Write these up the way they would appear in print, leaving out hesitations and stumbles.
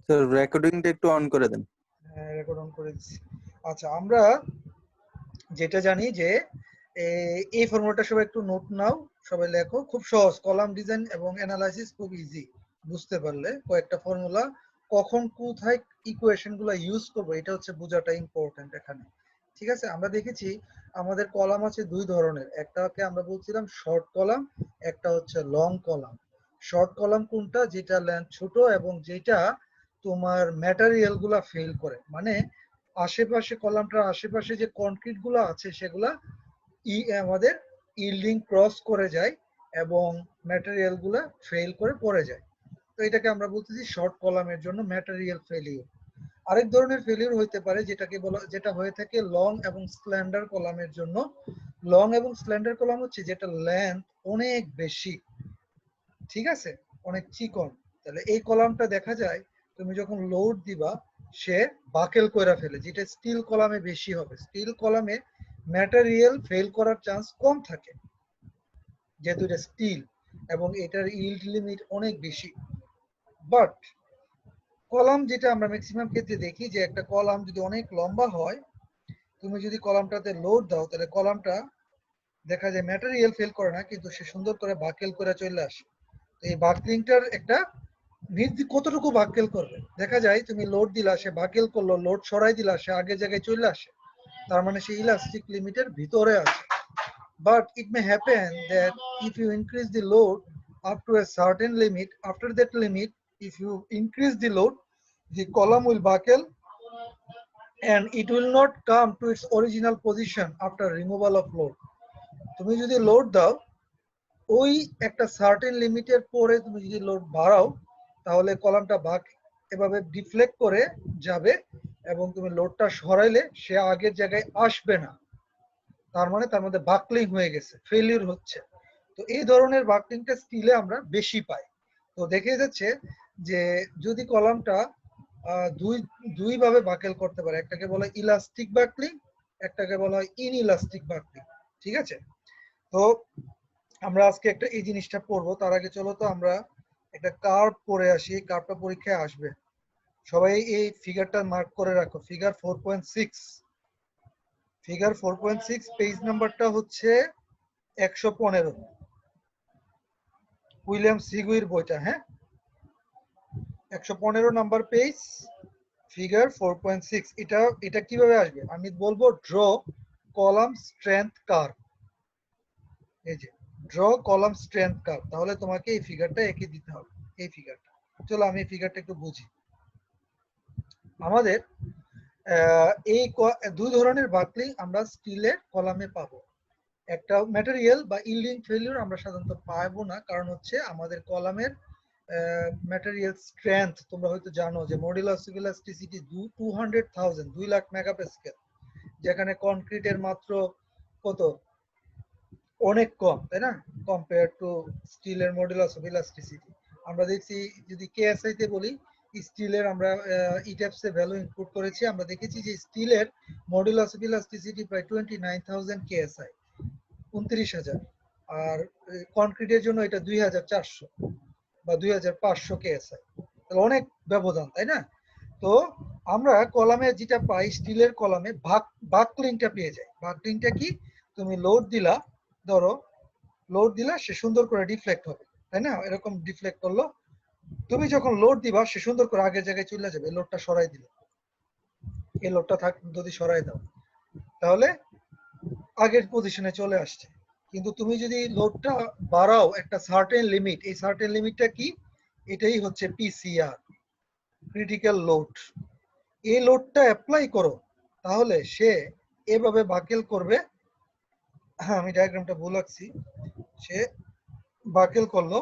Sir রেকর্ডিংটা একটু on করে দেন। হ্যাঁ, রেকর্ড অন করে দিচ্ছি। আচ্ছা, আমরা যেটা জানি যে এই ফর্মুলাটা সবাই একটু নোট নাও, সবাই লেখো। খুব সহজ, কলাম ডিজাইন এবং অ্যানালাইসিস খুব ইজি। বুঝতে পারলে কয়েকটা ফর্মুলা কখন কোথায় ইকুয়েশন গুলা ইউজ করবো এটা হচ্ছে বোঝাটা ইম্পর্টেন্ট এখানে। ঠিক আছে, আমরা দেখেছি আমাদের কলাম আছে দুই ধরনের, একটাকে আমরা বলছিলাম শর্ট কলাম, একটা হচ্ছে লং কলাম। শর্ট কলাম কোনটা? যেটা লেন্থ ছোট এবং যেটা তোমার ম্যাটেরিয়াল গুলা ফেল করে, মানে আশেপাশে কলামটার আশেপাশে যে কনক্রিট গুলো আছে সেগুলা আমাদের ইল্ডিং ক্রস করে যায় এবং ম্যাটেরিয়াল গুলা ফেল করে পড়ে যায়। তো এটাকে আমরা বলতেছি শর্ট কলামের জন্য ম্যাটেরিয়াল ফেলিওর। আরেক ধরনের ফেলিওর হইতে পারে যেটা হয়ে থাকে লং এবং স্ল্যান্ডার কলামের জন্য। লং এবং স্ল্যান্ডার কলাম হচ্ছে যেটা লেন্থ অনেক বেশি, ঠিক আছে, অনেক চিকন। তাহলে এই কলামটা দেখা যায় তুমি যখন লোড দিবা সে বাকেল কইরা ফেলে, যেটা স্টিল কলামে বেশি হবে। স্টিল কলামে ম্যাটেরিয়াল ফেল করার চান্স কম থাকে যেহেতু এটা স্টিল এবং এটার ইল্ড লিমিট অনেক বেশি। বাট কলাম যেটা আমরা ম্যাক্সিমাম ক্ষেত্রে দেখি যে একটা কলাম যদি অনেক লম্বা হয়, তুমি যদি কলামটাতে লোড দাও তাহলে কলামটা দেখা যায় ম্যাটেরিয়াল ফেল করে না, কিন্তু সে সুন্দর করে বাকেল করে চলে আসে। তো এই বাকলিংটার একটা কতটুকু বাকেল করবে, দেখা যায় তুমি লোড দিলা সে বাকেল করলো, লোড সরাই দিলা সে আগের জায়গায় চলে আসে, তার মানে সে ইলাস্টিক লিমিটের ভিতরে আছে। But it may happen that if you increase the load up to a certain limit, after that limit, if you increase the load, the column will buckle and it will not come to its original position after removal of load. তুমি যদি load দাও ওই একটা certain লিমিটের পরে তুমি যদি load বাড়াও তাহলে কলামটা এভাবে ডিফ্লেক্ট করে যাবে এবং তুমি লোডটা সরাইলে সে আগের জায়গায় আসবে না, তার মানে তার মধ্যে বাকলিং হয়ে গেছে, ফেলিউর হচ্ছে। তো এই ধরনের বাকলিংটা স্টিলে আমরা বেশি পাই। তো দেখে যাচ্ছে যে যদি কলামটা দুই দুই ভাবে বাকেল করতে পারে, একটাকে বলা হয় ইলাস্টিক বাকলিং, একটাকে বলা হয় ইনইলাস্টিক বাকলিং। ঠিক আছে, তো আমরা আজকে একটা এই জিনিসটা পড়বো। তার আগে চলো তো আমরা একটা কার্ভ পড়ে আসি, কার্ভটা পরীক্ষায় আসবে। সবাই এই ফিগারটা মার্ক করে রাখো, ফিগার 4.6। ফিগার 4.6 পেজ নাম্বারটা হচ্ছে 115, উইলিয়াম সিগুইর বইটা। হ্যাঁ, 115 নাম্বার পেজ, ফিগার 4.6। এটা এটা কিভাবে আসবে আমি বলবো, ড্র কলাম স্ট্রেংথ কার্ভ। এই যে ড্র কলাম স্ট্রেংথ কার্ভ, তাহলে তোমাকে এই ফিগারটা এঁকে দিতে হবে, এই ফিগারটা। চলো আমি এই ফিগারটা একটু বুঝি। আমাদের এই দুই ধরনের বাকলিং আমরা স্টিলের কলামে পাবো। একটা ম্যাটেরিয়াল বা ইল্ডিং ফেলিউর আমরা সাধারণত পাবো না, কারণ হচ্ছে আমাদের কলামের ম্যাটেরিয়াল স্ট্রেংথ তোমরা হয়তো জানো যে মডুলাস অফ ইলাস্টিসিটি 200,000, 2 লাখ মেগাপাস্কেল, যেখানে কনক্রিটের মাত্র কত, অনেক কম, তাই না, কম্পেয়ার টু স্টিলের মডুলাস অফ ইলাস্টিসিটি। আমরা দেখছি যদি কেএসআই তে বলি, স্টিলের আমরা ইট্যাপসে ভ্যালু ইনপুট করেছি, আমরা দেখেছি যে স্টিলের মডুলাস অফ ইলাস্টিসিটি প্রায় 29,000 কেএসআই, 29,000। আর কনক্রিটের জন্য এটা 2,400 বা 2,500 কেএসআই, তাহলে অনেক ব্যবধান, তাই না। তো আমরা কলামে যেটা পাই, স্টিলের কলামে বাকলিংটা পেয়ে যাই। বাকলিংটা কি, তুমি লোড দিলা, ধরো লোড দিলা সে সুন্দর করে ডিফ্লেক্ট হবে, তাই না, এরকম ডিফ্লেক্ট করলো, তুমি যখন লোড দিবা সে সুন্দর করে আগের জায়গায় চলে যাবে। লোডটা সরাই দিলে, এই লোডটা যদি সরাই দাও তাহলে আগের পজিশনে চলে আসছে। কিন্তু তুমি যদি লোডটা বাড়াও একটা সার্টেন লিমিট, এই সার্টেন লিমিটটা কি, এটাই হচ্ছে পিসিআর, ক্রিটিক্যাল লোড। এই লোডটা অ্যাপ্লাই করো তাহলে সে এভাবে বাকেল করবে। হ্যাঁ, আমি ডায়াগ্রামটা ভুল আঁকছি। সে বাকেল করলো,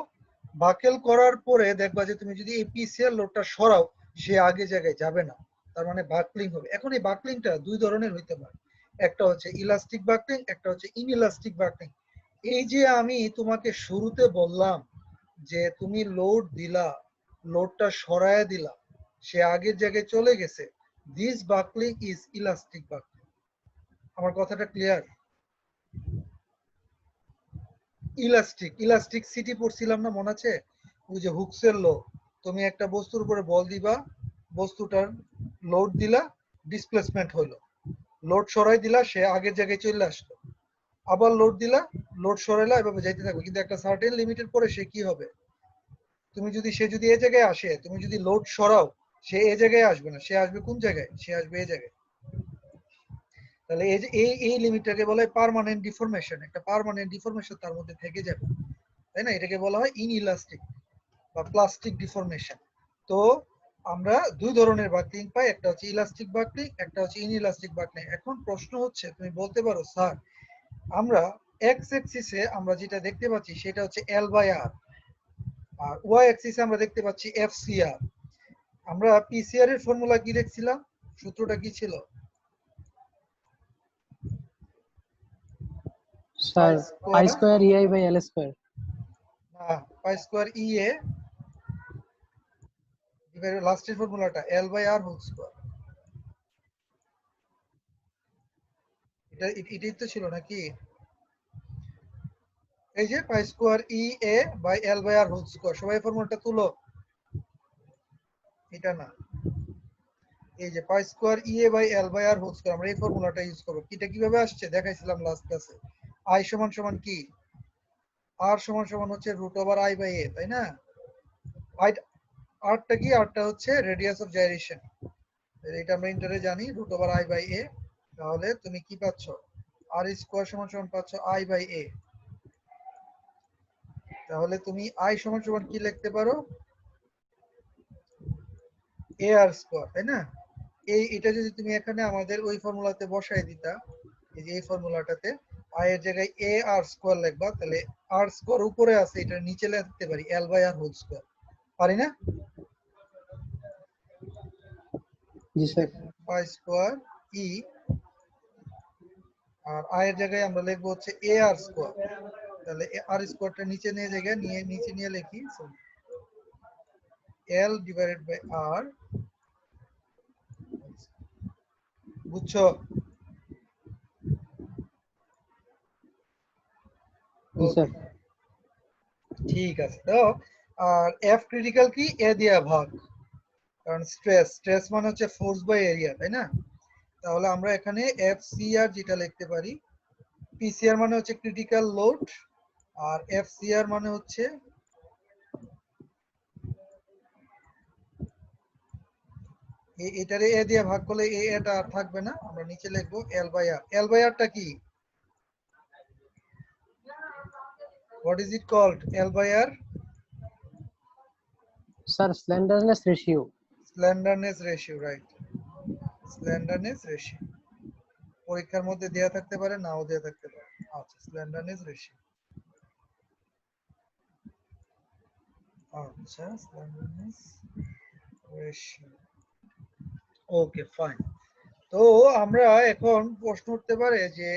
বাকেল করার পরে দেখবা যে তুমি যদি এই পিসিআর লোডটা সরাও সে আগে জায়গায় যাবে না, তার মানে বাকলিং হবে। এখন এই বাকলিংটা দুই ধরনের হইতে পারে, একটা হচ্ছে ইলাস্টিক বাকলিং, একটা হচ্ছে ইনইলাস্টিক বাকলিং। এই যে আমি তোমাকে শুরুতে বললাম যে তুমি লোড দিলা, লোডটা সরায় দিলা, সে আগের জায়গায় চলে গেছে, this buckling is elastic buckling. আমার কথাটা ক্লিয়ার? ইলাস্টিক সিটি পড়ছিলাম না, মনে আছে, ওই যে হুকসের ল, তুমি একটা বস্তুর উপরে বল দিবা, বস্তুটার লোড দিলা, ডিসপ্লেসমেন্ট হইলো, লোড সরাই দিলা, সে আগের জায়গায় চলে আসলো, আবার লোড দিলা, লোড সরাইলা, এভাবে যাইতে থাকবে। কিন্তু একটা সার্টেন লিমিটের পরে সে কি হবে, সে যদি এই জায়গায় আসে, তুমি যদি লোড সরাও, সে এই জায়গায় আসবে না, সে আসবে কোন জায়গায়, সে আসবে এই জায়গায়। তাহলে এই যে এই লিমিটটাকে বলা হয় পার্মানেন্ট ডিফরমেশন, একটা পার্মানেন্ট ডিফরমেশন তার মধ্যে থেকে যাবে, তাই না? এটাকে বলা হয় ইনইলাস্টিক বা প্লাস্টিক ডিফরমেশন। তো আমরা দুই ধরনের বাকলিং পাই, একটা হচ্ছে ইলাস্টিক বাকলিং, একটা হচ্ছে ইনইলাস্টিক বাকলিং। এখন প্রশ্ন হচ্ছে, তুমি বলতে পারো স্যার আমরা এক্স অ্যাক্সিসে আমরা যেটা দেখতে পাচ্ছি সেটা হচ্ছে এল বাই আর, আর ওয়াই অ্যাক্সিসে আমরা দেখতে পাচ্ছি এফ সি আর। আমরা পিসিআর এর ফর্মুলা কি দেখছিলাম, সূত্রটা কি ছিল? Sir pi square EI by L square. না, pi square E A divided লাস্টের ফর্মুলাটা L by R whole square. এটাই তো ছিল নাকি? এই যে pi square E A by L by R whole square. সবাই ফর্মুলাটা তুলো। এটা না, এই যে pi square E A by L by R whole square, আমরা এই ফর্মুলাটা ইউজ করব। এটা কিভাবে আসছে দেখাইছিলাম লাস্ট ক্লাসে। আই সমান সমান কি, আর সমান সমান হচ্ছে রুট ওভার আই বাই এ, তাই না? আরটা কি, আরটা হচ্ছে রেডিয়াস অফ জাইরেশন, এটা আমরা ইন্টারে জানি, রুট ওভার আই বাই এ। তাহলে তুমি কি পাচ্ছ, আর স্কয়ার সমান সমান পাচ্ছ আই বাই এ। তাহলে তুমি আই সমান সমান কি লিখতে পারো, এ আর স্কয়ার, তাই না? এটা যদি তুমি এখানে আমাদের ওই ফর্মুলাতে বসাই দিতা, এই যে এই ফর্মুলাটাতে আই এর জায়গায় এ আর স্কয়ার লিখবা, তাহলে আর স্কয়ার উপরে আছে, এটা নিচে লিখতে পারি L by R whole square, পারি না? জি স্যার। পাই স্কয়ার ই, আর আই এর জায়গায় আমরা লিখবো হচ্ছে এ আর স্কয়ার। তাহলে আর স্কয়ারটা নিচে নিয়ে জায়গায় নিয়ে নিচে নিয়ে লিখি এল ডিভাইডেড বাই আর। বুঝছো? জি স্যার। ঠিক আছে। তো আর এফ ক্রিটিক্যাল কি, এ দিয়া ভাগ, কারণ স্ট্রেস মানে হচ্ছে ফোর্স বাই এরিয়া, তাই না? তাহলে আমরা এখানে এফ সি আর যেটা লিখতে পারি, পিসিআর মানে হচ্ছে ক্রিটিক্যাল লোড, আর এফ সি আর মানে হচ্ছে এটারে এ দিয়ে ভাগ করলে এটা আর থাকবে না, আমরা নিচে লিখবো এল বাই আর। এল বাই আরটা কি, what is it called, L by r? Sir slenderness ratio. Slenderness ratio, right, slenderness ratio. পরীক্ষার মধ্যে দেয়া থাকতে পারে, নাও দেয়া থাকতে পারে। আচ্ছা, স্ল্যান্ডারনেস রেশিও। আচ্ছা, স্ল্যান্ডারনেস রেশিও, ওকে ফাইন। তো আমরা এখন প্রশ্ন উঠতে পারে যে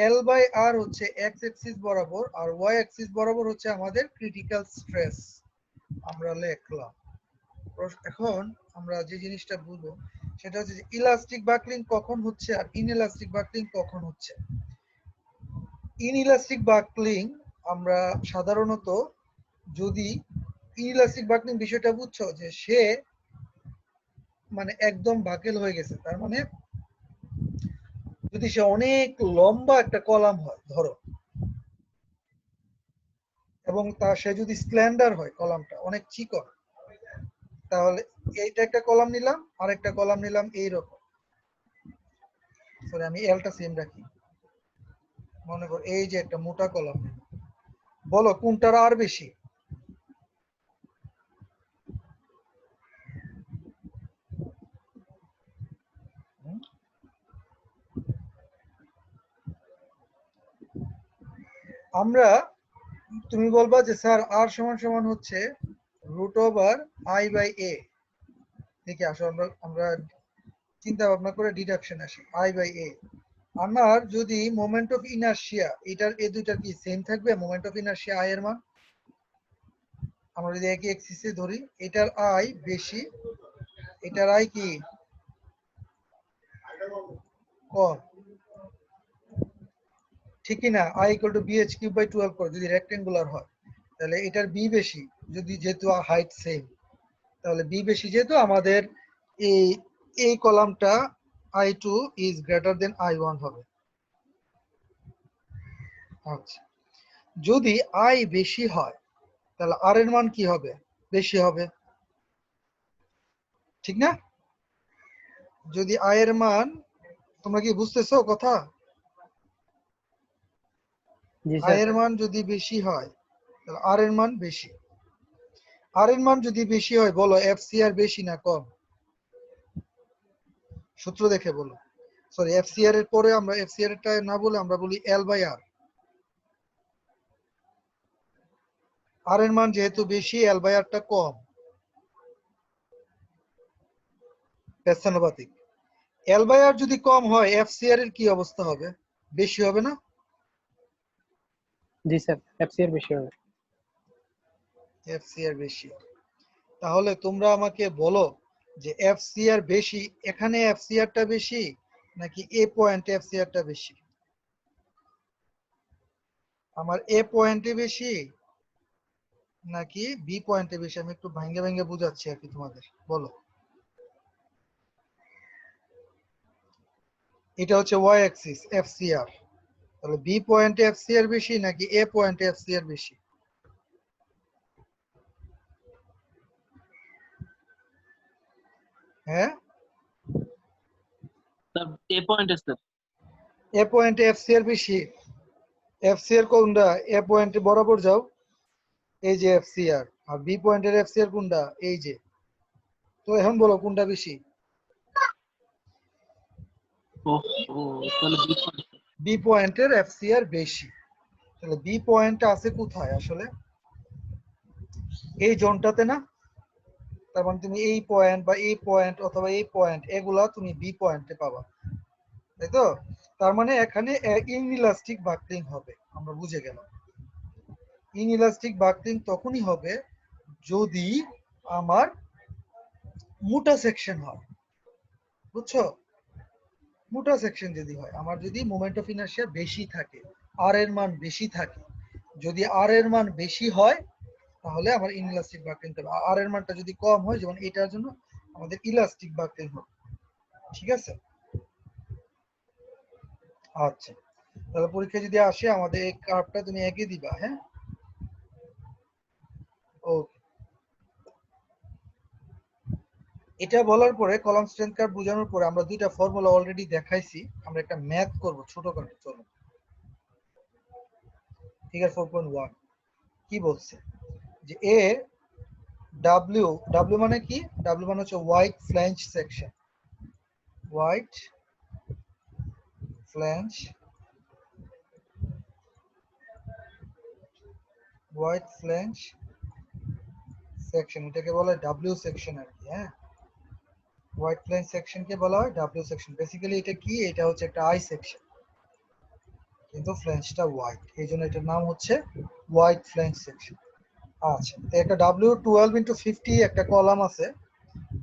এল বাই আর হচ্ছে এক্স অ্যাক্সিস বরাবর, আর ওয়াই অ্যাক্সিস বরাবর হচ্ছে আমাদের ক্রিটিক্যাল স্ট্রেস, আমরা লিখলাম। এখন আমরা যে জিনিসটা বুঝবো সেটা হচ্ছে যে ইলাস্টিক বাকলিং কখন হচ্ছে আর ইনইলাস্টিক বাকলিং কখন হচ্ছে। ইনইলাস্টিক বাকলিং আমরা সাধারণত, যদি ইনইলাস্টিক বাকলিং বিষয়টা বুঝছো যে সে মানে একদম বাকেল হয়ে গেছে, তার মানে যদি সে অনেক লম্বা একটা কলাম হয় ধরো, এবং সে যদি স্ল্যান্ডার হয়, কলামটা অনেক চিকন, তাহলে এইটা একটা কলাম নিলাম, আর একটা কলাম নিলাম এইরকম, সরি আমি এলটা সেম রাখি, মনে করো এই যে একটা মোটা কলাম, বলো কোনটার আর বেশি? আমরা, তুমি বলবা যে স্যার আর সমান সমান হচ্ছে রুট ওভার আই বাই এ। দেখি আসো আমরা চিন্তা ভাবনা করে ডিডাকশন আসি, আই বাই এ। আমার যদি মোমেন্ট অফ ইনার্শিয়া, এটার এই দুইটার কি সেম থাকবে, মোমেন্ট অফ ইনার্শিয়া আই এর মান, আমরা যদি একই এক্সিসে ধরি, এটার আই বেশি, এটার আই কি কম, ঠিকই না? I equal to B H cube by 12 করে যদি রেক্টেঙ্গুলার হয়, তাহলে এটার বি বেশি, যদি যেহেতু হাইট সেম, তাহলে বি বেশি যেহেতু আমাদের এই এই কলামটা I2 is greater than I1 হবে। আচ্ছা, যদি I বেশি হয় তাহলে R এর মান কি হবে? বেশি হবে, ঠিক না? যদি I এর মান, তোমরা কি বুঝতেছো কথা? জি I স্যার। এর মান যদি বেশি হয় তাহলে R এর মান বেশি। R এর মান যদি বেশি হয়, বলো FCR বেশি না কম? সূত্র দেখে বলো। সরি, FCR এর পরে আমরা FCR এরটা না বলে আমরা বলি L/R। R এর মান যেহেতু বেশি, L/R টা কম। পেছানুপাতিক। L/R যদি কম হয়, FCR এর কি অবস্থা হবে? বেশি হবে না? জি স্যার, এফসিআর বেশি হবে। FCR বেশি। তাহলে তোমরা আমাকে বলো যে FCR বেশি, এখানে FCR টা বেশি নাকি A পয়েন্টে FCR টা বেশি? আমার A পয়েন্টে বেশি নাকি B পয়েন্টে বেশি? আমি একটু ভাঙ্গে ভাঙ্গে বুঝাচ্ছি আর কি তোমাদের, বলো। এটা হচ্ছে Y অ্যাক্সিস FCR। তাহলে B পয়েন্টে FCR বেশি নাকি A পয়েন্টে FCR বেশি? হ্যাঁ, স্যার এ পয়েন্টে স্যার। A পয়েন্টে FCR বেশি। FCR কোনটা? A পয়েন্টে বরাবর যাও, এই যে FCR। আর B পয়েন্টের FCR কোনটা? এই যে। তো এখন বলো কোনটা বেশি? ও ও তাহলে বি পয়েন্ট। B পয়েন্টের FCR বেশি। তাহলে B পয়েন্টটা আছে কোথায় আসলে? এই জোনটাতে না? তার মানে তুমি এই পয়েন্ট বা এই পয়েন্ট অথবা এই পয়েন্ট, এগুলা তুমি B পয়েন্টে পাবা, তাই তো? তার মানে এখানে ইনইলাস্টিক বাকলিং হবে, আমরা বুঝে গেলাম। ইনইলাস্টিক বাকলিং তখনই হবে যদি আমার মোটা সেকশন হয়, বুঝছো? মোটা সেকশন যদি হয়, আমার যদি মোমেন্ট অফ ইনার্শিয়া বেশি থাকে, আর এর মান বেশি থাকে, যদি আর এর মান বেশি হয় তাহলে আমার ইনইলাস্টিক বাকলিং হবে। আর এর মানটা যদি কম হয়, যেমন এটার জন্য, আমাদের ইলাস্টিক বাকলিং হবে। ঠিক আছে? আচ্ছা, তাহলে পরীক্ষা যদি আসে আমাদের এই কার্ভটা তুমি এঁকে দিবা, হ্যাঁ? ওকে। এটা বলার পরে, কলাম স্ট্রেংথ কার্ভ বোঝানোর পরে আমরা দুইটা ফর্মুলা অলরেডি দেখাইছি, আমরা একটা ম্যাথ করব ছোট করে, চলো। ফিগার 4.1 কি বলছে যে এ ডাব্লিউ, ডাব্লিউ মানে কি? ডাব্লিউ মানে হচ্ছে white flange section. White flange, white flange section, এটাকে বলা হয় ডাব্লিউ সেকশন আর কি, হ্যাঁ? হোয়াইট ফ্ল্যাঞ্জ সেকশনকে বলা হয় ডাব্লিউ সেকশন। বেসিক্যালি এটা কি? এটা হচ্ছে একটা আই সেকশন, কিন্তু ফ্ল্যাঞ্জটা হোয়াইট, এই জন্য এটার নাম হচ্ছে হোয়াইট ফ্ল্যাঞ্জ সেকশন। আচ্ছা, তো একটা W12x50 একটা কলাম আছে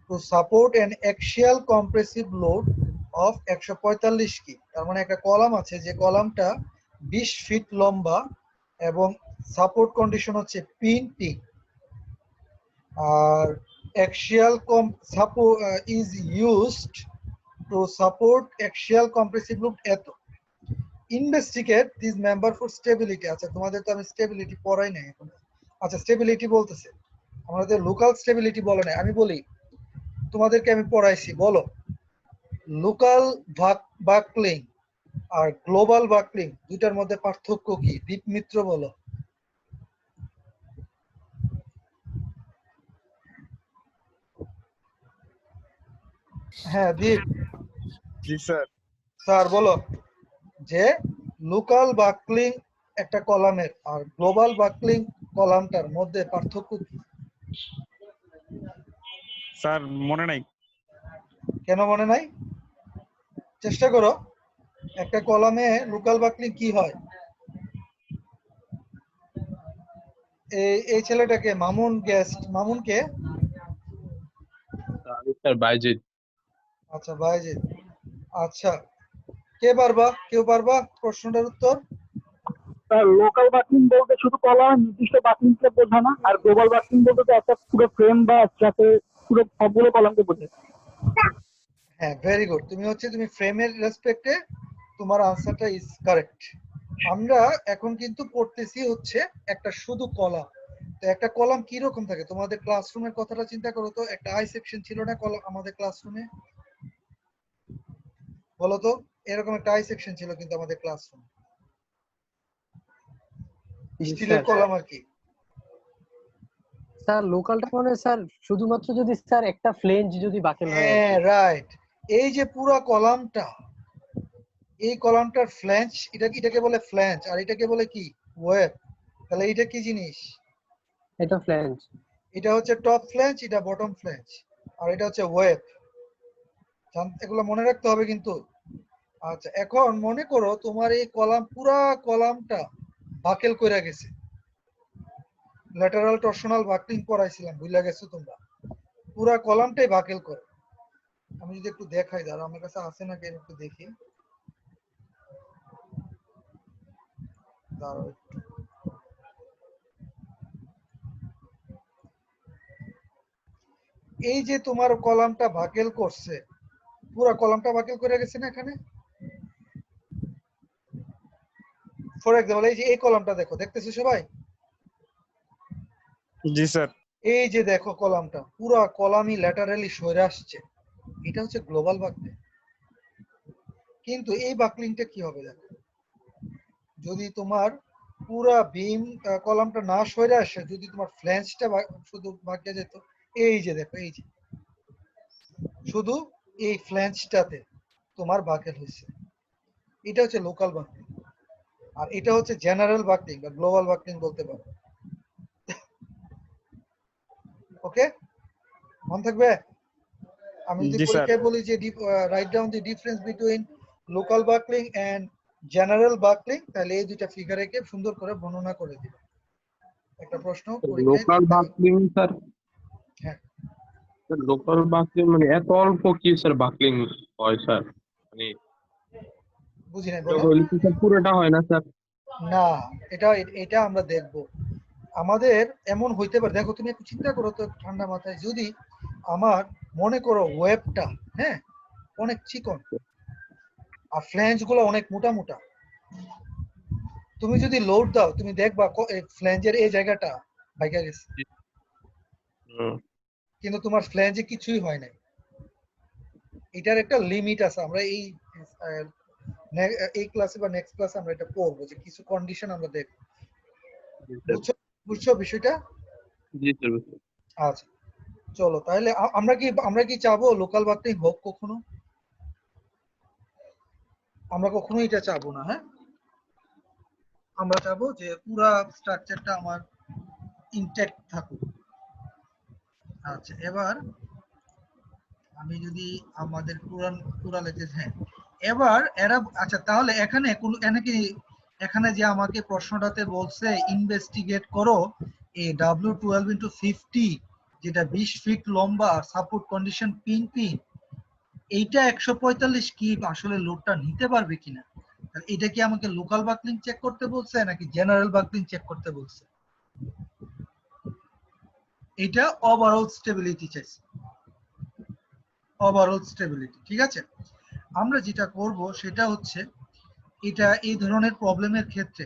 to support N axial compressive load of 145 কি। তার মানে একটা কলাম আছে যে কলামটা 20 ফিট লম্বা এবং সাপোর্ট কন্ডিশন হচ্ছে পিন টি। আর axial is used to support axial compressive load এত। Investigate this member for stability. আচ্ছা, তোমাদের তো আমি স্টেবিলিটি পড়াই নাই এখন। আচ্ছা, স্টেবিলিটি বলতেছে, আমাদের লোকাল স্টেবিলিটি বলে নাই। আমি বলি, তোমাদেরকে আমি পড়াইছি, বলো লোকাল বাকলিং আর গ্লোবাল বাকলিং দুইটার মধ্যে পার্থক্য কি? দীপ মিত্র বলো। হ্যাঁ দীপ। জি স্যার। স্যার বলো যে লোকাল বাকলিং একটা কলামের আর গ্লোবাল বাকলিং কলামটার মধ্যে পার্থক্য কি? স্যার মনে নাই। কেন মনে নাই? চেষ্টা করো। একটা কলামে লোকাল বাকলিং কি হয়? এই ছেলেটাকে, মামুন গেস্ট, মামুনকে। স্যার বাইজিৎ। আচ্ছা বাইজিৎ। আচ্ছা, কে পারবা? কেউ পারবা প্রশ্নটার উত্তর? স্যার লোকাল বাকলিং বলতে শুধু কলামের নির্দিষ্ট বাকলিংকে বোঝায় না, আর গ্লোবাল বাকলিং বলতে তো একটা পুরো ফ্রেম বা স্ট্রাকচার, পুরো সবগুলো কলামকে বোঝায়। হ্যাঁ, ভেরি গুড। তুমি ফ্রেমের রেসপেক্টে তোমার আনসারটা ইজ কারেক্ট। আমরা এখন কিন্তু পড়তেছি হচ্ছে একটা শুধু কলাম। তো একটা কলাম কি রকম থাকে? তোমাদের ক্লাসরুমের কথাটা চিন্তা করো তো, একটা আই সেকশন ছিল না কলাম আমাদের ক্লাসরুমে? বলো তো, এরকম একটা আই সেকশন ছিল কিন্তু আমাদের ক্লাসরুমে, জি স্টিলের স্যার। কলাম আর কি। স্যার লোকালটা মানে স্যার শুধুমাত্র যদি স্যার একটা ফ্লেঞ্জ যদি বাকেল হয় আর হ্যাঁ, কি। রাইট। এই যে পুরো কলামটা, এই কলামটার ফ্ল্যাঞ্জ, এটাকে বলে ফ্ল্যাঞ্জ, আর এটাকে বলে কি? ওয়েব। তাহলে এটা কি জিনিস? এটা ফ্লেঞ্জ। এটা হচ্ছে টপ ফ্ল্যাঞ্জ, এটা বটম ফ্ল্যাঞ্জ, আর এটা হচ্ছে ওয়েব। এগুলো মনে রাখতে হবে কিন্তু। আচ্ছা, এখন মনে করো তোমার এই কলাম, পুরা কলামটা বাকেল কইরা গেছে। ল্যাটারাল টরশনাল বাকলিং পড়াইছিলাম, ভুলে গেছো তোমরা? পুরা কলামটাই বাকেল করে। আমি যদি একটু দেখাই, দাঁড়াও, আমার কাছে আছে নাকি আমি একটু দেখি। দাঁড়াও একটু। এই যে তোমার কলামটা বাকেল করছে, পুরা কলামটা বাকেল করে গেছে না এখানে? ফর এক্সাম্পল এই যে এই কলামটা দেখো, দেখতেছো সবাই? জি স্যার। এই যে দেখো কলামটা, পুরা কলামই ল্যাটারালি সরে আসছে। এটা হচ্ছে গ্লোবাল বাকলিং। কিন্তু এই বাকলিংটা কি হবে দেখো, যদি তোমার পুরা বিম কলামটা না সরে আসে, যদি তোমার ফ্ল্যাঞ্জটা শুধু বাকিয়ে যেত, এই যে দেখো, এই যে শুধু এই ফ্ল্যাঞ্জটাতে তোমার বাকেল হয়েছে, এটা হচ্ছে লোকাল বাকলিং। আর এটা হচ্ছে জেনারেল বাকলিং বা গ্লোবাল বাকলিং বলতে পারো। ওকে, মনে থাকবে? আমি যদি জি স্যার। পরীক্ষায় বলি যে write down the difference between local buckling and general buckling, তাহলে এই দুইটা ফিগার একে সুন্দর করে বর্ণনা করে দিবে। একটা প্রশ্ন পরীক্ষায় লোকাল থাকতে পারে। বাকলিং স্যার, হ্যাঁ, লোকাল বাকলিং মানে এত অল্প কি স্যার বাকলিং হয় স্যার? মানে বুঝি নাই, এটা বলো। হইলে কি স্যার পুরোটা হয় না স্যার? না, এটা এটা আমরা দেখব। আমাদের এমন হইতে পারে, দেখো তুমি একটু চিন্তা করো তো ঠান্ডা মাথায়, যদি আমার মনে করো ওয়েবটা, হ্যাঁ, অনেক চিকন আর ফ্ল্যাঞ্জ গুলো অনেক মোটা মোটা, তুমি যদি লোড দাও, তুমি দেখবা ফ্ল্যাঞ্জের এই জায়গাটা ভাইগা গেছে, হুম। কিন্তু তোমার ফ্ল্যাঞ্জে কিছুই হয় নাই। এটার একটা লিমিট আছে। আমরা এই ক্লাসে বা নেক্সট ক্লাসে আমরা এটা পড়বো, যে কিছু কন্ডিশন আমরা দেখবো। জি স্যার। বুঝছো? বুঝছো বিষয়টা? জি স্যার, বুঝতে পারছি। আচ্ছা, চলো তাহলে আমরা কি চাবো লোকাল বাকলিং হোক কখনো? আমরা কখনো এটা চাবো না, হ্যাঁ। আমরা চাবো যে পুরা স্ট্রাকচারটা আমার ইনটেক্ট থাকুক। আচ্ছা, এবার আমি যদি আমাদের পুরা লেটেস্ট, হ্যাঁ, এবার এরা, আচ্ছা তাহলে এখানে এখানে যে আমাকে প্রশ্নটাতে বলছে ইনভেস্টিগেট করো এই W12x50, যেটা 20 ফিট লম্বা, সাপোর্ট কন্ডিশন পিন, এইটা 145 কি আসলে লোডটা নিতে পারবে কিনা। এটা কি আমাকে লোকাল বাকলিং চেক করতে বলছে নাকি জেনারেল বাকলিং চেক করতে বলছে? এটা ওভারঅল স্টেবিলিটি চাইছে, ওভারঅল স্টেবিলিটি। ঠিক আছে, আমরা যেটা করব সেটা হচ্ছে, এটা এই ধরনের প্রবলেমের ক্ষেত্রে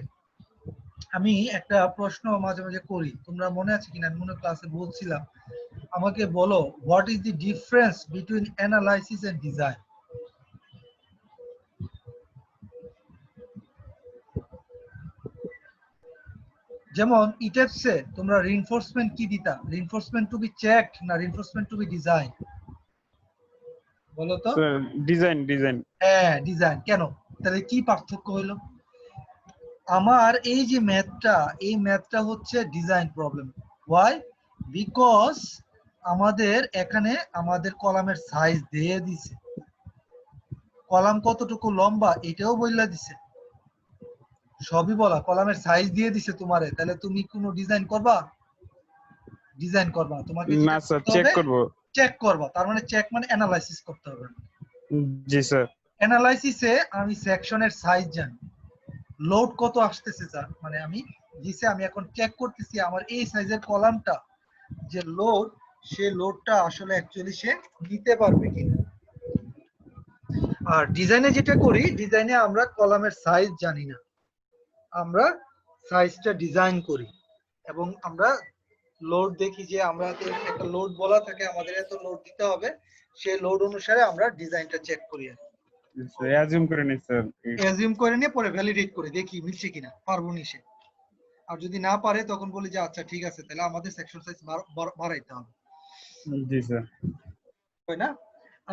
আমি একটা প্রশ্ন মাঝে মাঝে করি, তোমরা মনে আছে কিনা, আমি মনে ক্লাসে বলছিলাম, আমাকে বলো what is the difference between analysis and design. যেমন ইটেপসে তোমরা রিইনফোর্সমেন্ট কি দিতা? রিইনফোর্সমেন্ট টু বি চেকড না রিইনফোর্সমেন্ট টু বি ডিজাইন? বলো তো। Sir design design. হ্যাঁ, ডিজাইন। কেন? তাহলে কি পার্থক্য হইলো? আমার এই যে ম্যাথটা, এই ম্যাথটা হচ্ছে ডিজাইন প্রবলেম। ওয়াই? বিকজ আমাদের এখানে আমাদের কলামের সাইজ দিয়ে দিছে, কলাম কতটুকু লম্বা এটাও বললা দিছে, সবই বলা, কলামের সাইজ দিয়ে দিছে তোমারে, তাহলে তুমি কোনো ডিজাইন করবা? ডিজাইন করবা না, তোমাকে না যেটা স্যার, করতে চেক হবে, করব। চেক করবা। তার মানে চেক মানে অ্যানালাইসিস করতে হবে। জি স্যার। অ্যানালাইসিসে আমি সেকশনের সাইজ জানি, লোড কত আসতেছে, স্যার মানে আমি দিছে, আমি এখন চেক করতেছি আমার এই সাইজের কলামটা যে লোড সে লোডটা আসলে অ্যাকচুয়ালি সে নিতে পারবে কিনা। আর ডিজাইনে যেটা করি, ডিজাইনে আমরা কলামের সাইজ জানি না, আমরা সাইজটা ডিজাইন করি এবং আমরা লোড দেখি যে আমরা একটা লোড বলা থাকে, আমাদের এত লোড দিতে হবে, সেই লোড অনুসারে আমরা ডিজাইনটা চেক করি। অ্যাজিউম করে নিই স্যার। অ্যাজিউম করে নিয়ে পরে ভ্যালিডেট করে দেখি মিলছে কিনা, পারবো নি সে। আর যদি না পারে তখন বলি যে আচ্ছা ঠিক আছে, তাহলে আমাদের সেকশন সাইজ বাড়াইতে হবে। জি স্যার। তাই না?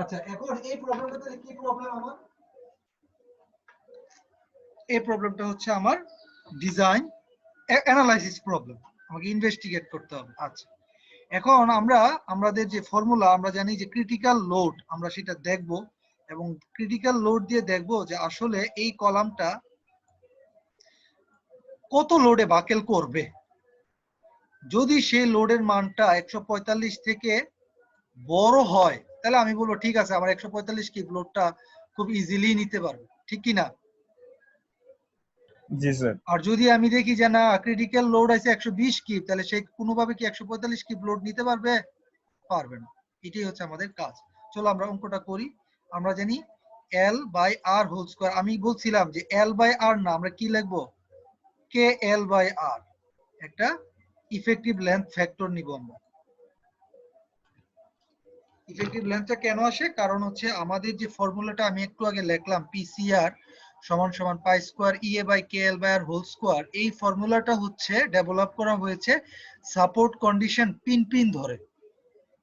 আচ্ছা, এখন এই প্রবলেমটা তাহলে কি প্রবলেম আমার? এই প্রবলেমটা হচ্ছে আমার ডিজাইন অ্যানালাইসিস প্রবলেম, আমাকে ইনভেস্টিগেট করতে হবে। আচ্ছা, এখন আমাদের যে ফর্মুলা, আমরা জানি যে ক্রিটিক্যাল লোড, আমরা সেটা দেখব এবং ক্রিটিক্যাল লোড দিয়ে দেখব যে আসলে এই কলামটা কত লোডে বাকেল করবে। যদি সেই লোডের মানটা 145 থেকে বড় হয়, তাহলে আমি বলবো ঠিক আছে, আমার 145 কিপ লোডটা খুব ইজিলি নিতে পারবে, ঠিক কি না? জি স্যার। আর যদি আমি দেখি যে না, ক্রিটিক্যাল লোড আছে 120 কিপ, তাহলে সে কোনোভাবে কি 145 কিপ লোড নিতে পারবে? পারবে না। এটাই হচ্ছে আমাদের কাজ। চলো আমরা অঙ্কটা করি। আমরা জানি L by R whole square. আমি বলছিলাম যে L বাই R না, আমরা কি লিখবো? KL বাই R, একটা ইফেক্টিভ লেন্থ ফ্যাক্টর নিব আমরা। ইফেক্টিভ লেন্থটা কেন আসে? কারণ হচ্ছে আমাদের যে ফর্মুলাটা আমি একটু আগে লিখলাম, PCR সমান সমান pi square EA by KL by R whole square, এই ফর্মুলাটা হচ্ছে ডেভেলপ করা হয়েছে সাপোর্ট কন্ডিশন পিন ধরে।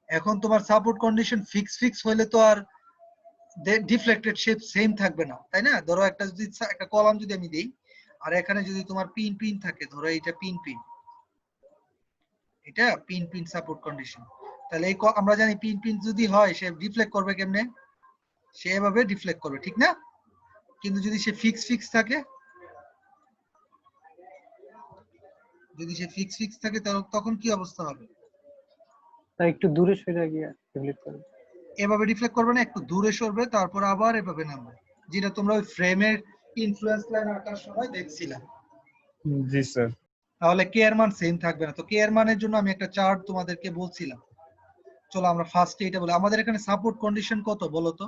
এখন তোমার সাপোর্ট কন্ডিশন ফিক্স হইলে তো আর ডিফ্লেক্টেড শেপ সেম থাকবে না, তাই না? ধরো একটা কলাম যদি আমি দেই, আর এখানে যদি তোমার পিন থাকে, ধরো এটা পিন, এটা পিন সাপোর্ট কন্ডিশন, তাহলে এই আমরা জানি পিন যদি হয় সে ডিফ্লেক্ট করবে কেমনে? সে এভাবে ডিফ্লেক্ট করবে, ঠিক না? কিন্তু যদি সে ফিক্স থাকে, যদি সে ফিক্স থাকে তখন কি অবস্থা হবে? তাই একটু দূরে সরে গিয়ে ডিলিট করবে। এভাবে ডিফ্লেক্ট করবে না, একটু দূরে সরবে, তারপর আবার এভাবে নামবে, যেটা তোমরা ওই ফ্রেমের ইনফ্লুয়েন্স লাইন আঁকার সময় দেখছিলা। জি স্যার। তাহলে কে এর মান সেম থাকবে না। তো কে এর মানের জন্য আমি একটা চার্ট তোমাদেরকে বলছিলাম। চলো আমরা ফার্স্টে এটা বলি। আমাদের এখানে সাপোর্ট কন্ডিশন কত বলো তো?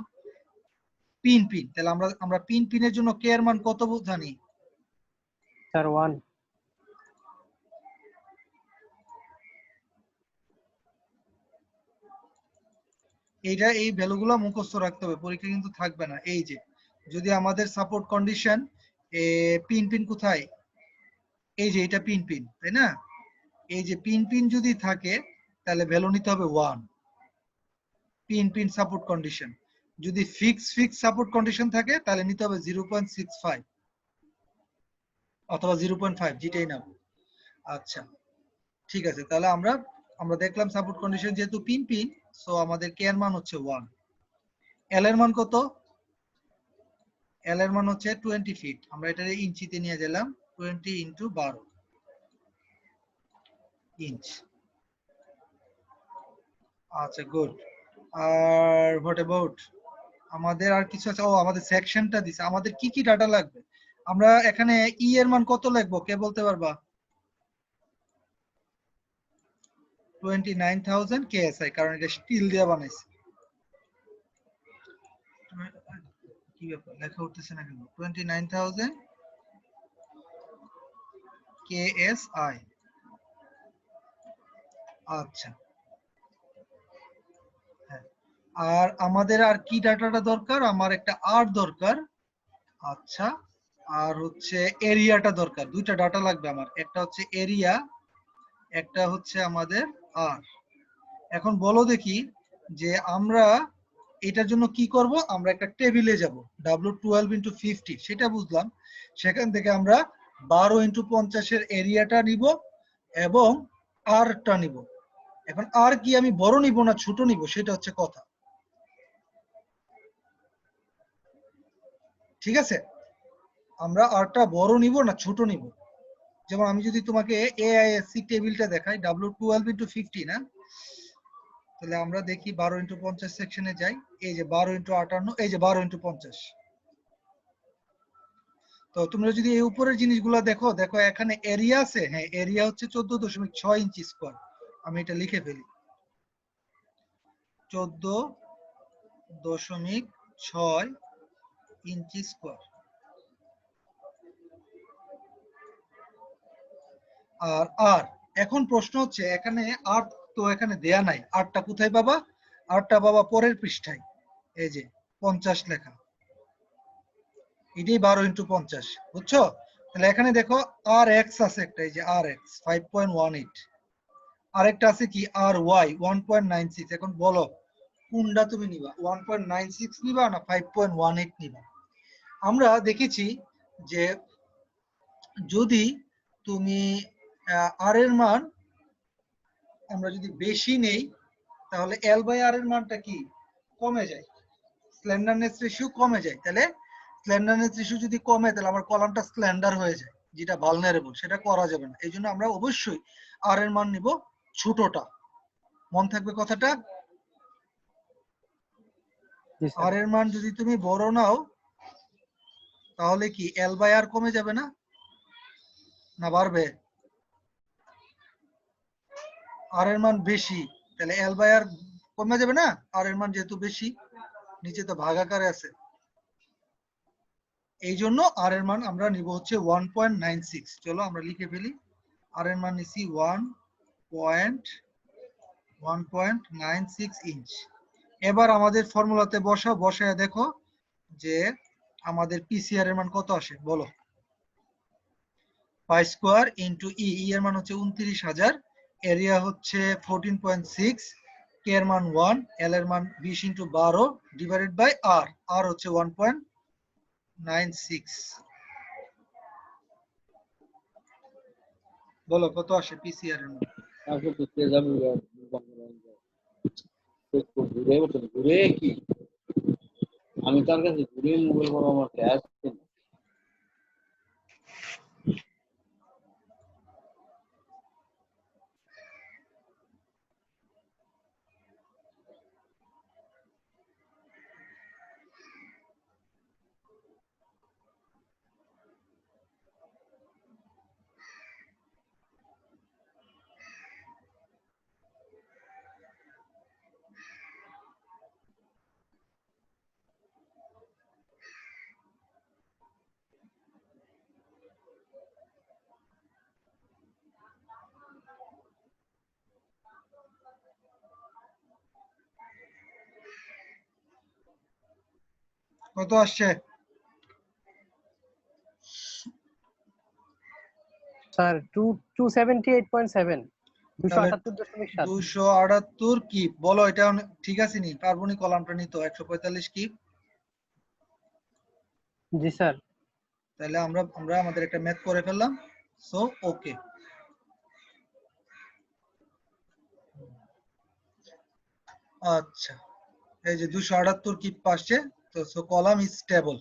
পিন। তাহলে আমরা পিনের জন্য কে এর মান কত জানি? স্যার 1। এই ভ্যালুগুলো মুখস্থ রাখতে হবে, পরীক্ষা কিন্তু থাকবে না। এই যে যদি আমাদের সাপোর্ট কন্ডিশন পিন কোথায়, এই যে এটা পিন, তাই না? এই যে পিন যদি থাকে তাহলে ভ্যালু নিতে হবে 1। Pin support condition. যদি ফিক্স সাপোর্ট কন্ডিশন থাকে তাহলে নিতে হবে 0.65 অথবা 0.5, যেটাই নাও। আচ্ছা ঠিক আছে, তাহলে আমরা দেখলাম সাপোর্ট কন্ডিশন যেহেতু পিন, সো আমাদের কে এর মান হচ্ছে 1। এল এর মান কত? এল এর মান হচ্ছে 20 ফিট। আমরা এটা ইঞ্চিতে নিয়ে গেলাম, 20 ইনটু 12 ইঞ্চ। আচ্ছা গুড। আর হোয়াট অ্যাবাউট আমাদের আর কিছু আছে? ও, আমাদের সেকশনটা দিছে। আমাদের কি কি ডাটা লাগবে? আমরা এখানে ই এর মান কত লিখবো, কে বলতে পারবা? 29,000 কেএসআই, কারণ এটা স্টিল দিয়ে বানাইছে। কি ব্যাপার, লেখা উঠতেছে না কেন? 29,000 কেএসআই। আচ্ছা, আর আমাদের আর কি ডাটাটা দরকার? আমার একটা আর দরকার। আচ্ছা, আর হচ্ছে এরিয়াটা দরকার। দুইটা ডাটা লাগবে আমার, একটা হচ্ছে এরিয়া, একটা হচ্ছে আমাদের আর। এখন বলো দেখি যে আমরা এটার জন্য কি করব? আমরা একটা টেবিলে যাব, W12 × 50 সেটা বুঝলাম। সেখান থেকে আমরা 12 × 50 এর এরিয়াটা নিব এবং আরটা নিব। এখন আর কি আমি বড় নিব না ছোট নিব, সেটা হচ্ছে কথা। ঠিক আছে, আমরা আরটা বড় নিব না ছোট নিব? যেমন আমি যদি তোমাকে AISC টেবিলটা দেখাই, W12 × 50 না, তাহলে আমরা দেখি 12 × 50 সেকশনে যাই। এই যে 12 × 58, এই যে 12 × 50। তো তোমরা যদি এই উপরের জিনিসগুলো দেখো এখানে এরিয়া আছে। হ্যাঁ, এরিয়া হচ্ছে 14.6 ইঞ্চি স্কয়ার। আমি এটা লিখে ফেলি। 14.6 ইঞ্চি স্কয়ার। আর আর এখন প্রশ্ন হচ্ছে এখানে আর তো এখানে দেয়া নাই, আরটা কোথায় পাবা? আরটা পাবা পরের পৃষ্ঠায়, এই যে 50 লেখা, এটাই 12 × 50, বুঝছো? তাহলে এখানে দেখো আর এক্স আছে একটা, এই যে আর এক্স 5.18, আরেকটা আছে কি আর ওয়াই 1.96। এখন বলো কোনটা তুমি নিবা, 1.96 নিবা না 5.18 নিবা? আমরা দেখেছি যে যদি তুমি আর এর মান আমরা যদি বেশি নেই তাহলে এল বাই আর এর মানটা কি কমে যায়, স্ল্যান্ডারনেস রেশিও কমে যায়। তাহলে স্ল্যান্ডারনেস রেশিও যদি কমে তাহলে আমার কলামটা স্ল্যান্ডার হয়ে যায়, যেটা ভালনারেবল, সেটা করা যাবে না। এই জন্য আমরা অবশ্যই আর এর মান নিব ছোটটা, মন থাকবে কথাটা। জি স্যার। আর এর মান যদি তুমি বড় নাও তাহলে কি এল বাই আর কমে যাবে না, না বাড়বে? আর এর মান বেশি তাহলে এল বাই আর কমে যাবে না, আর এর মান যেহেতু বেশি, নিচে তো ভাগ আকারে আছে, এই জন্য আর এর মান আমরা নিব হচ্ছে 1.96। চলো আমরা লিখে ফেলি, আর এর মান নিছি 1.96 ইঞ্চ। এবার আমাদের ফর্মুলাতে বসায় দেখো যে আমাদের পিসিআর এর মান কত আসে, বলো। পাই স্কয়ার ইনটু ই, এর মান হচ্ছে 29,000, এরিয়া হচ্ছে 14.6, কে এর মান 1, এল এর মান 20 × 12 ডিভাইডেড বাই আর, আর হচ্ছে 1.96। বলো কত আসে পিসিআর এর মান? ঘুরে কি আমি তার কাছে ঘুরে মোবাইল বড় আমার ক্যাশ কত আসছে? স্যার 278.7, 278.7। 278 কি বলো, এটা ঠিক আছে নি? পারবো নি কলামটা নিতে 145 কি? জি স্যার। তাহলে আমরা আমাদের একটা ম্যাথ করে ফেললাম, সো ওকে। আচ্ছা, এই যে 278 কি আসছে, তো সো কলাম ইজ স্টেবল।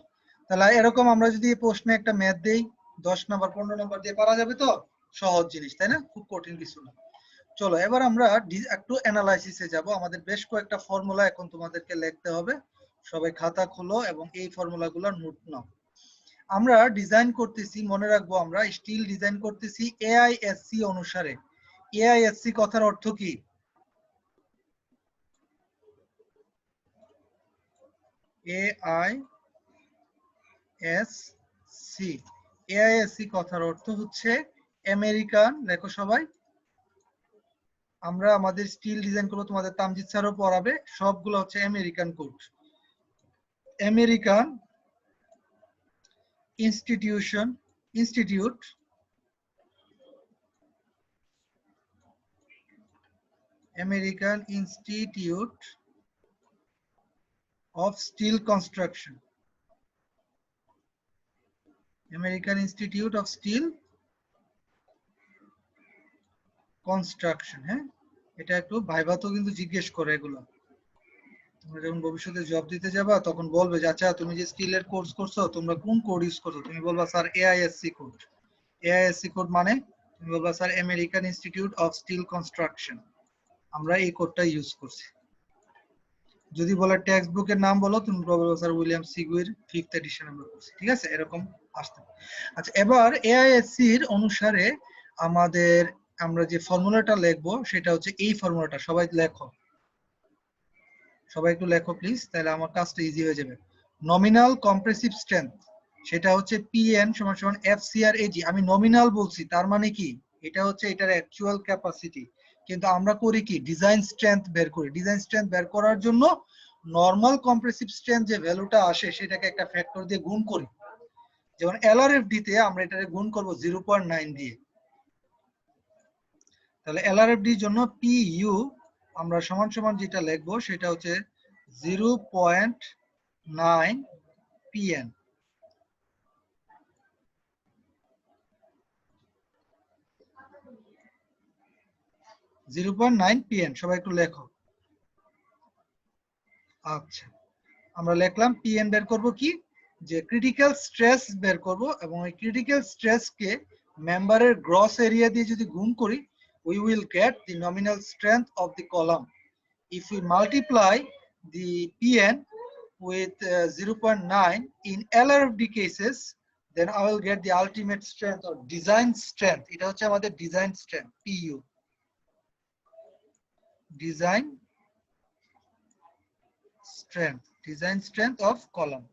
তাহলে এরকম আমরা যদি এই প্রশ্নে একটা ম্যাথ দেই 10 নাম্বার 15 নাম্বার দিয়ে পারা যাবে, তো সহজ জিনিস তাই না, খুব কঠিন কিছু না। চলো এবার আমরা একটু অ্যানালাইসিসে যাব। আমাদের বেশ কয়েকটা ফর্মুলা এখন তোমাদেরকে লিখতে হবে, সবাই খাতা খোলো এবং এই ফর্মুলাগুলো নোট নাও। আমরা ডিজাইন করতেছি, মনে রাখবো আমরা স্টিল ডিজাইন করতেছি এআইএসসি অনুসারে। এআইএসসি কথার অর্থ কি? এআইএসসি, এআইএসসি কথার অর্থ হচ্ছে আমেরিকান, দেখো সবাই আমরা আমাদের স্টিল ডিজাইন গুলো তোমাদের তামজিদ স্যারও পড়াবে, সবগুলো হচ্ছে American code. American Institute of Steel Construction, American Institute of Steel Construction. হ্যাঁ, এটা একটু ভাইভাতেও কিন্তু জিজ্ঞেস করে এগুলো, তোমরা যখন ভবিষ্যতে জব দিতে যাবা তখন বলবে যে আচ্ছা তুমি যে স্কিলের কোর্স করছো তোমরা কোন কোড ইউজ করছো, তুমি বলবা sir AISC code. AISC code মানে তুমি বলবা sir American Institute of Steel Construction, আমরা এই কোডটা ইউজ করছি। যদি বলে টেক্সট বুকের নাম বলো তুমি বলবে স্যার উইলিয়াম সিগুইর 5th এডিশন আমরা করছি, ঠিক আছে, এরকম আসতে। আচ্ছা, এবার এআইএসসি এর অনুসারে আমাদের আমরা যে ফর্মুলাটা লিখবো সেটা হচ্ছে এই ফর্মুলাটা, সবাই লেখো। সবাই একটু লেখো প্লিজ, তাহলে আমার কাজটা ইজি হয়ে যাবে। নমিনাল কম্প্রেসিভ স্ট্রেংথ সেটা হচ্ছে পিএন সমান সমান এফসিআর এজি। আমি নমিনাল বলছি, তার মানে কি এটা হচ্ছে এটার অ্যাকচুয়াল ক্যাপাসিটি, কিন্তু আমরা করি কি ডিজাইন স্ট্রেংথ বের করি। ডিজাইন স্ট্রেংথ বের করার জন্য নরমাল কম্প্রেসিভ স্ট্রেংথ যে ভ্যালুটা আসে সেটাকে একটা ফ্যাক্টর দিয়ে গুণ করি। যেমন এলআরএফডি তে আমরা এটাকে গুণ করব 0.9 দিয়ে। তাহলে এলআরএফডি এর জন্য পি ইউ আমরা সমান সমান যেটা লিখবো সেটা হচ্ছে 0.9 পিএন। সবাই একটু লেখো। আচ্ছা, আমরা লিখলাম পিএন বের করব কি, যে ক্রিটিক্যাল স্ট্রেস বের করব, এবং এই ক্রিটিক্যাল স্ট্রেস কে মেম্বারের গ্রস এরিয়া দিয়ে যদি গুণ করি, we will get the nominal strength of the column. If we multiply the PN with 0.9 in LRFD cases, then I will get the ultimate strength or design strength. এটা হচ্ছে আমাদের design strength PU, design strength of column.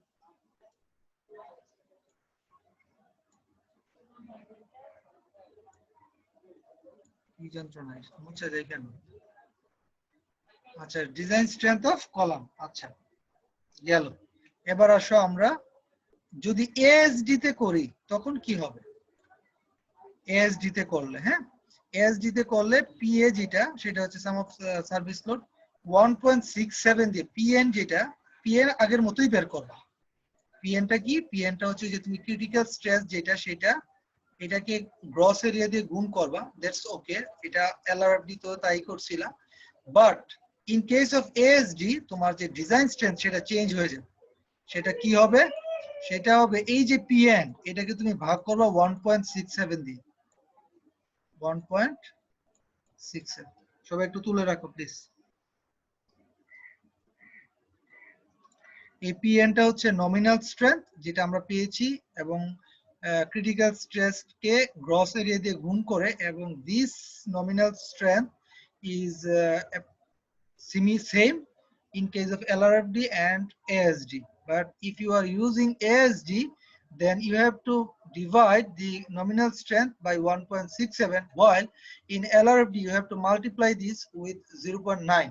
কি যন্ত্রণা মুছে যায় কেন? আচ্ছা, design strength of column. আচ্ছা গেল। এবার আসো আমরা যদি এএসডি তে করি তখন কি হবে। এএসডি তে করলে, হ্যাঁ এএসডি তে করলে পিএ যেটা সেটা হচ্ছে সাম অফ সার্ভিস লোড 1.67 দিয়ে পিএন যেটা পিএন আগের মতোই বের করবা। পিএনটা কি, পিএনটা হচ্ছে যে তুমি ক্রিটিক্যাল স্ট্রেস যেটা সেটা এটাকে গ্রস এরিয়া দিয়ে গুণ করবা, দ্যাটস ওকে। এটা এলআরএফডি তো তাই করছিলা, but in case of ASD তোমার যে ডিজাইন স্ট্রেংথ সেটা চেঞ্জ হয়ে যাবে। সেটা কি হবে, সেটা হবে এই যে পিএন এটাকে তুমি ভাগ করবা 1.67 দিয়ে। 1.67 সবাই একটু তুলে রাখো প্লিজ। এই পিএনটা হচ্ছে নমিনাল স্ট্রেংথ যেটা আমরা পেয়েছি, এবং ক্রিটিক্যাল স্ট্রেস কে গ্রস এরিয়া দিয়ে গুণ করে, এবং this nominal strength is same in case of LRFD and ASD. But if you are using ASD, then you have to divide the nominal strength by 1.67, while in LRFD you have to multiply this with 0.9.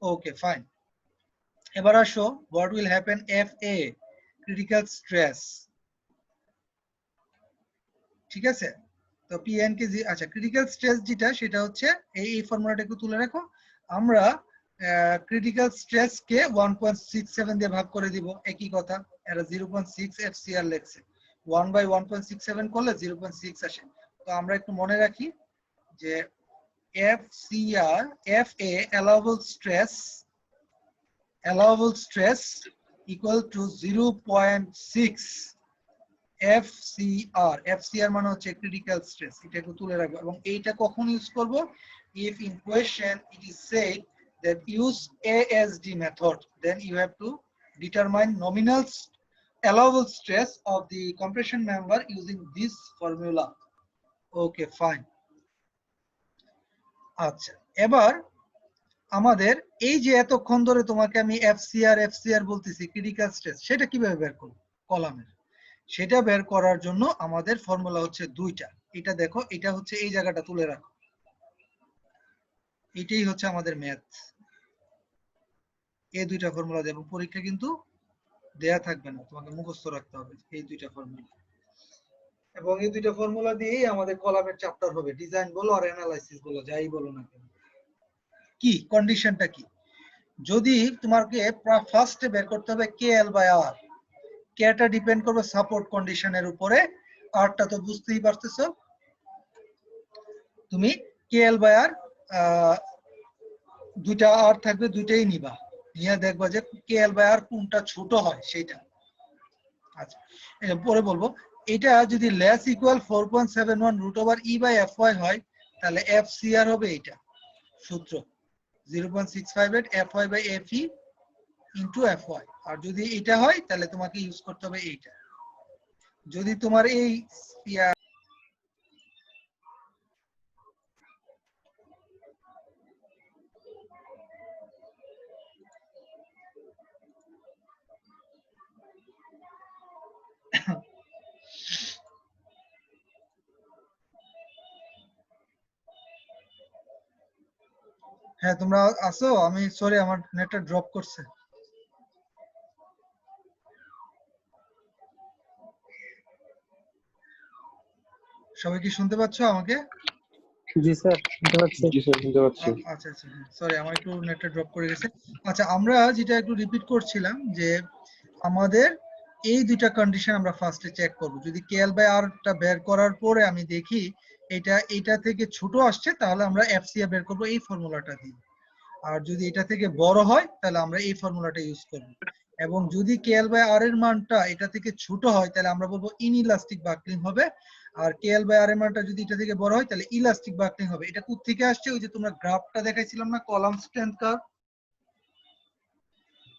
Okay, fine. এবার আসো, what will happen FA, critical stress, ঠিক আছে। তো PN কে আচ্ছা critical stress যেটা সেটা হচ্ছে এই ফর্মুলাটা একটু তুলে রাখো। আমরা ক্রিটিক্যাল স্ট্রেস কে 1.67 দিয়ে ভাগ করে দিব, একই কথা। এরা 0.6 FCR লেখছে, 1/1.67 করলে 0.6 আসে। তো আমরা একটু মনে রাখি যে FCR FA allowable stress equal to 0.6 FCR মানে হচ্ছে ক্রিটিক্যাল স্ট্রেস। এটা একটু তুলে রাখবো, এবং এইটা কখন ইউজ করব, if in question it is said that use ASD method, then you have to determine nominal allowable stress of the compression member using this formula. Okay, fine. আচ্ছা, এবার আমাদের এই যে এতক্ষণ ধরে তোমাকে আমি FCR বলতেছি ক্রিটিক্যাল স্ট্রেস, সেটা কিভাবে বের করব কলামের, সেটা বের করার জন্য আমাদের ফর্মুলা হচ্ছে দুইটা। এটা দেখো, এটা হচ্ছে এই জায়গাটা তুলে রাখো, এটাই হচ্ছে আমাদের ম্যাথ। এই দুইটা ফর্মুলা দেব, পরীক্ষা কিন্তু দেয়া থাকবে না, তোমাকে মুখস্থ রাখতে হবে এই দুইটা ফর্মুলা, এবং এই দুইটা ফর্মুলা দিয়েই আমাদের কলামের চ্যাপ্টার হবে। ডিজাইন বলো আর অ্যানালাইসিস বলো, যাই বলো না কেন। কি কন্ডিশনটা কি, যদি তোমাকে ফার্স্টে বের করতে হবে KL/R, কেটা ডিপেন্ড করবে সাপোর্ট কন্ডিশনের উপরে, আরটা তো বুঝতেই পারতেছো। তুমি KL/R দুইটা আর থাকবে, দুইটাই নিবা, নিয়ে দেখবা যে KL/R কোনটা ছোট হয় সেটা। আচ্ছা, এটা পরে বলবো। এটা যদি লেস ইকুয়াল 4.71 √E/FY হয়, তাহলে FCR হবে এটা সূত্র 0.658 FY/FE ইনটু FY। আর যদি এটা হয় তাহলে তোমাকে ইউজ করতে হবে এইটা। যদি তোমার এই হ্যাঁ তোমরা আসো, আমি সরি আমার নেটটা ড্রপ করছে। সবাই কি শুনতে পাচ্ছ আমাকে? জি স্যার শুনতে পাচ্ছি। জি স্যার শুনতে পাচ্ছি। আচ্ছা আচ্ছা, সরি আমার একটু নেটটা ড্রপ করে গেছে। আচ্ছা আমরা যেটা একটু রিপিট করছিলাম যে আমাদের এই দুইটা কন্ডিশন আমরা ফার্স্টে চেক করব। যদি কেএল বাই আর টা বের করার পরে আমি দেখি এটা থেকে ছোট আসছে, তাহলে আমরা এফসিএ বের করব এই ফর্মুলাটা দিয়ে। আর যদি এটা থেকে বড় হয় তাহলে আমরা এই ফর্মুলাটা ইউজ করব। এবং যদি কেএল বাই আর এর মানটা এটা থেকে ছোট হয় তাহলে আমরা বলবো ইনইলাস্টিক বাকলিং হবে। আর কেএল বাই আর এর মানটা যদি এটা থেকে বড় হয় তাহলে ইলাস্টিক বাকলিং হবে। এটা কোথা থেকে আসছে? ওই যে তোমরা গ্রাফটা দেখাইছিলাম না, কলাম স্ট্রেংথ কার্ভ।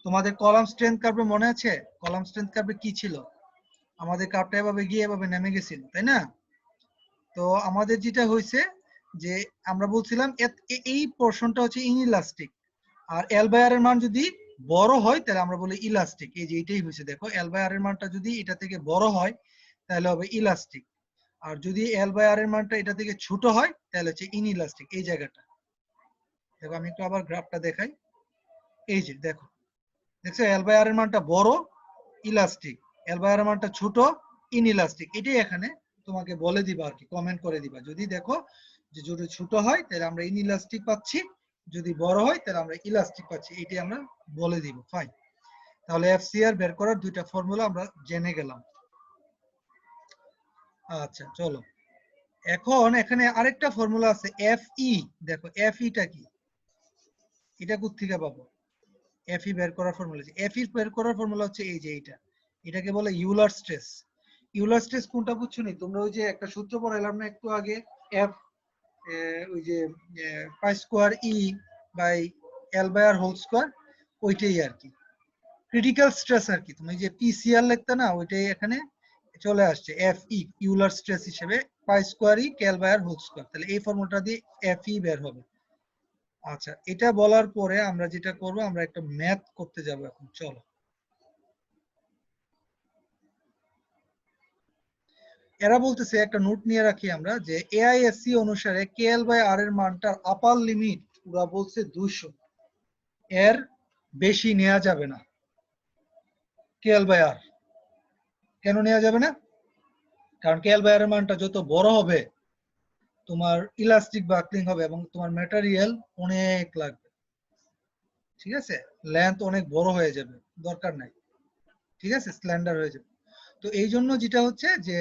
তোমাদের কলাম স্ট্রেংথ কার্ভে মনে আছে? কলাম স্ট্রেংথ কার্ভে কি ছিল? আমাদের কার্ভটা এভাবে গিয়ে এভাবে নেমে গেছিল, তাই না? তো আমাদের যেটা হয়েছে যে আমরা বলছিলাম এই পোরশনটা হচ্ছে ইনইলাস্টিক। আর এল বাই আর এর মান যদি বড় হয় তাহলে আমরা বলি ইলাস্টিক। এই যে এটাই হয়েছে, দেখো এল বাই আর এর মানটা যদি এটা থেকে বড় হয় তাহলে হবে ইলাস্টিক। আর যদি এল বাই আর এর মানটা এটা থেকে ছোট হয় তাহলে হচ্ছে ইনইলাস্টিক। এই জায়গাটা দেখো, আমি একটু আবার গ্রাফটা দেখাই। এই যে দেখো, দেখছো এল বাই আর এর মানটা বড় ইলাস্টিক, এল বাই আর এর মানটা ছোট ইনইলাস্টিক। এটাই এখানে তোমাকে বলে দিবা আর কি, কমেন্ট করে দিবা। যদি দেখো যে যদি ছোট হয় তাহলে আমরা ইনইলাস্টিক পাচ্ছি, যদি বড় হয় তাহলে আমরা ইলাস্টিক পাচ্ছি, এটাই আমরা বলে দিব। ফাইন, তাহলে এফসিআর বের করার দুইটা ফর্মুলা আমরা জেনে গেলাম। আচ্ছা চলো, এখন এখানে আরেকটা ফর্মুলা আছে এফই। দেখো এফইটা কি, এটা কোথা থেকে পাবো? এফই বের করার ফর্মুলা আছে, এফই বের করার ফর্মুলা হচ্ছে এই যে এইটা, এটাকে বলে ইউলার স্ট্রেস। ইউলার স্ট্রেস কোনটা বুঝছো নি তোমরা? ওই যে একটা সূত্র পড়াইলাম না একটু আগে, এফ ওই যে pi square E by L by R whole square, ওইটাই আর কি ক্রিটিক্যাল স্ট্রেস আর কি। তুমি যে পিসিআর লিখতে না, ওইটাই এখানে চলে আসছে এফই ইউলার স্ট্রেস হিসেবে, pi square E K L by R whole square. তাহলে এই ফর্মুলাটা দিয়ে এফই বের হবে। আচ্ছা, এটা বলার পরে আমরা যেটা করব, আমরা একটা ম্যাথ করতে যাব এখন। চলো, এরা বলতেছে একটা নোট নিয়ে রাখি আমরা যে এআইএসসি অনুসারে কেএল বাই আর এর মানটার আপার লিমিট ওরা বলছে 200, এর বেশি নেওয়া যাবে না। কেএল বাই আর কেন নেওয়া যাবে না? কারণ কেএল বাই আর এর মানটা যত বড় হবে তোমার ইলাস্টিক বাকলিং হবে এবং তোমার ম্যাটেরিয়াল অনেক লাগবে, ঠিক আছে? লেন্থ অনেক বড় হয়ে যাবে, দরকার নাই, ঠিক আছে? স্ল্যান্ডার হয়ে যাবে। তো এই জন্য যেটা হচ্ছে যে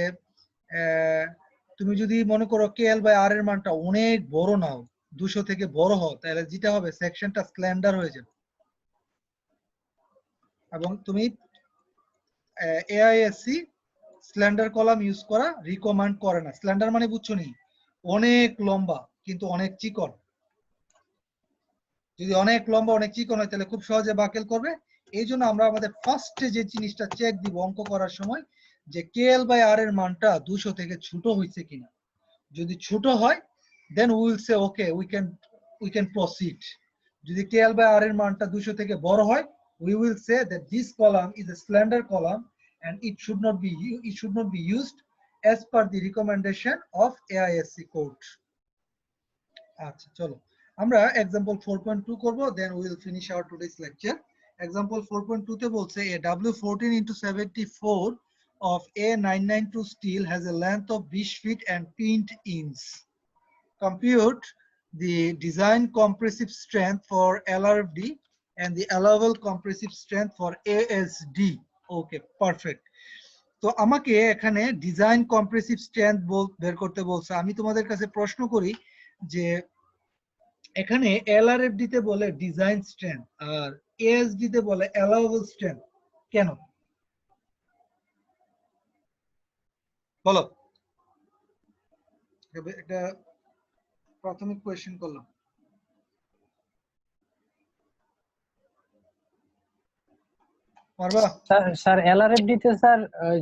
তুমি যদি মনে করো কেএল বাই আর এর মানটা অনেক বড় নাও, 200 থেকে বড় হও, তাহলে যেটা হবে সেকশনটা স্ল্যান্ডার হয়ে যাবে। এবং তুমি এআইএসসি স্ল্যান্ডার কলাম ইউজ করা রিকমেন্ড করে না। স্ল্যান্ডার মানে বুঝছো নি? অনেক লম্বা কিন্তু অনেক চিকন। যদি অনেক লম্বা অনেক চিকন হয় তাহলে খুব সহজে বাকেল করবে। এই জন্য আমরা আমাদের ফার্স্টে যে জিনিসটা চেক দিব অঙ্ক করার সময়, যে কেএল বাই আর এর মানটা 200 থেকে ছোট হয়েছে কিনা। যদি ছোট হয় then we will say okay we can proceed. যদি কেএল বাই আর এর মানটা 200 থেকে বড় হয়, we will say that this column is a slender column and it should not be used as per the recommendation of AISC code. আচ্ছা চলো, আমরা example 4.2 করব, then we will finish our today's lecture. Example 4.2 তে বলছে a W14 into 74 of A992 steel has a length of 20 feet and 20 inch. Compute the design compressive strength for LRFD and the allowable compressive strength for ASD. Okay, perfect. তো আমাকে এখানে design compressive strength বের করতে বলছে। আমি তোমাদের কাছে প্রশ্ন করি যে এখানে এলআরএফডি তে বলে ডিজাইন স্ট্রেংথ আর এএসডি তে বলে অ্যালাউয়েবল স্ট্রেংথ, কেন বলো? এটা প্রাথমিক কোয়েশ্চেন করলাম। পারবা? স্যার এলআরএফডি তে স্যার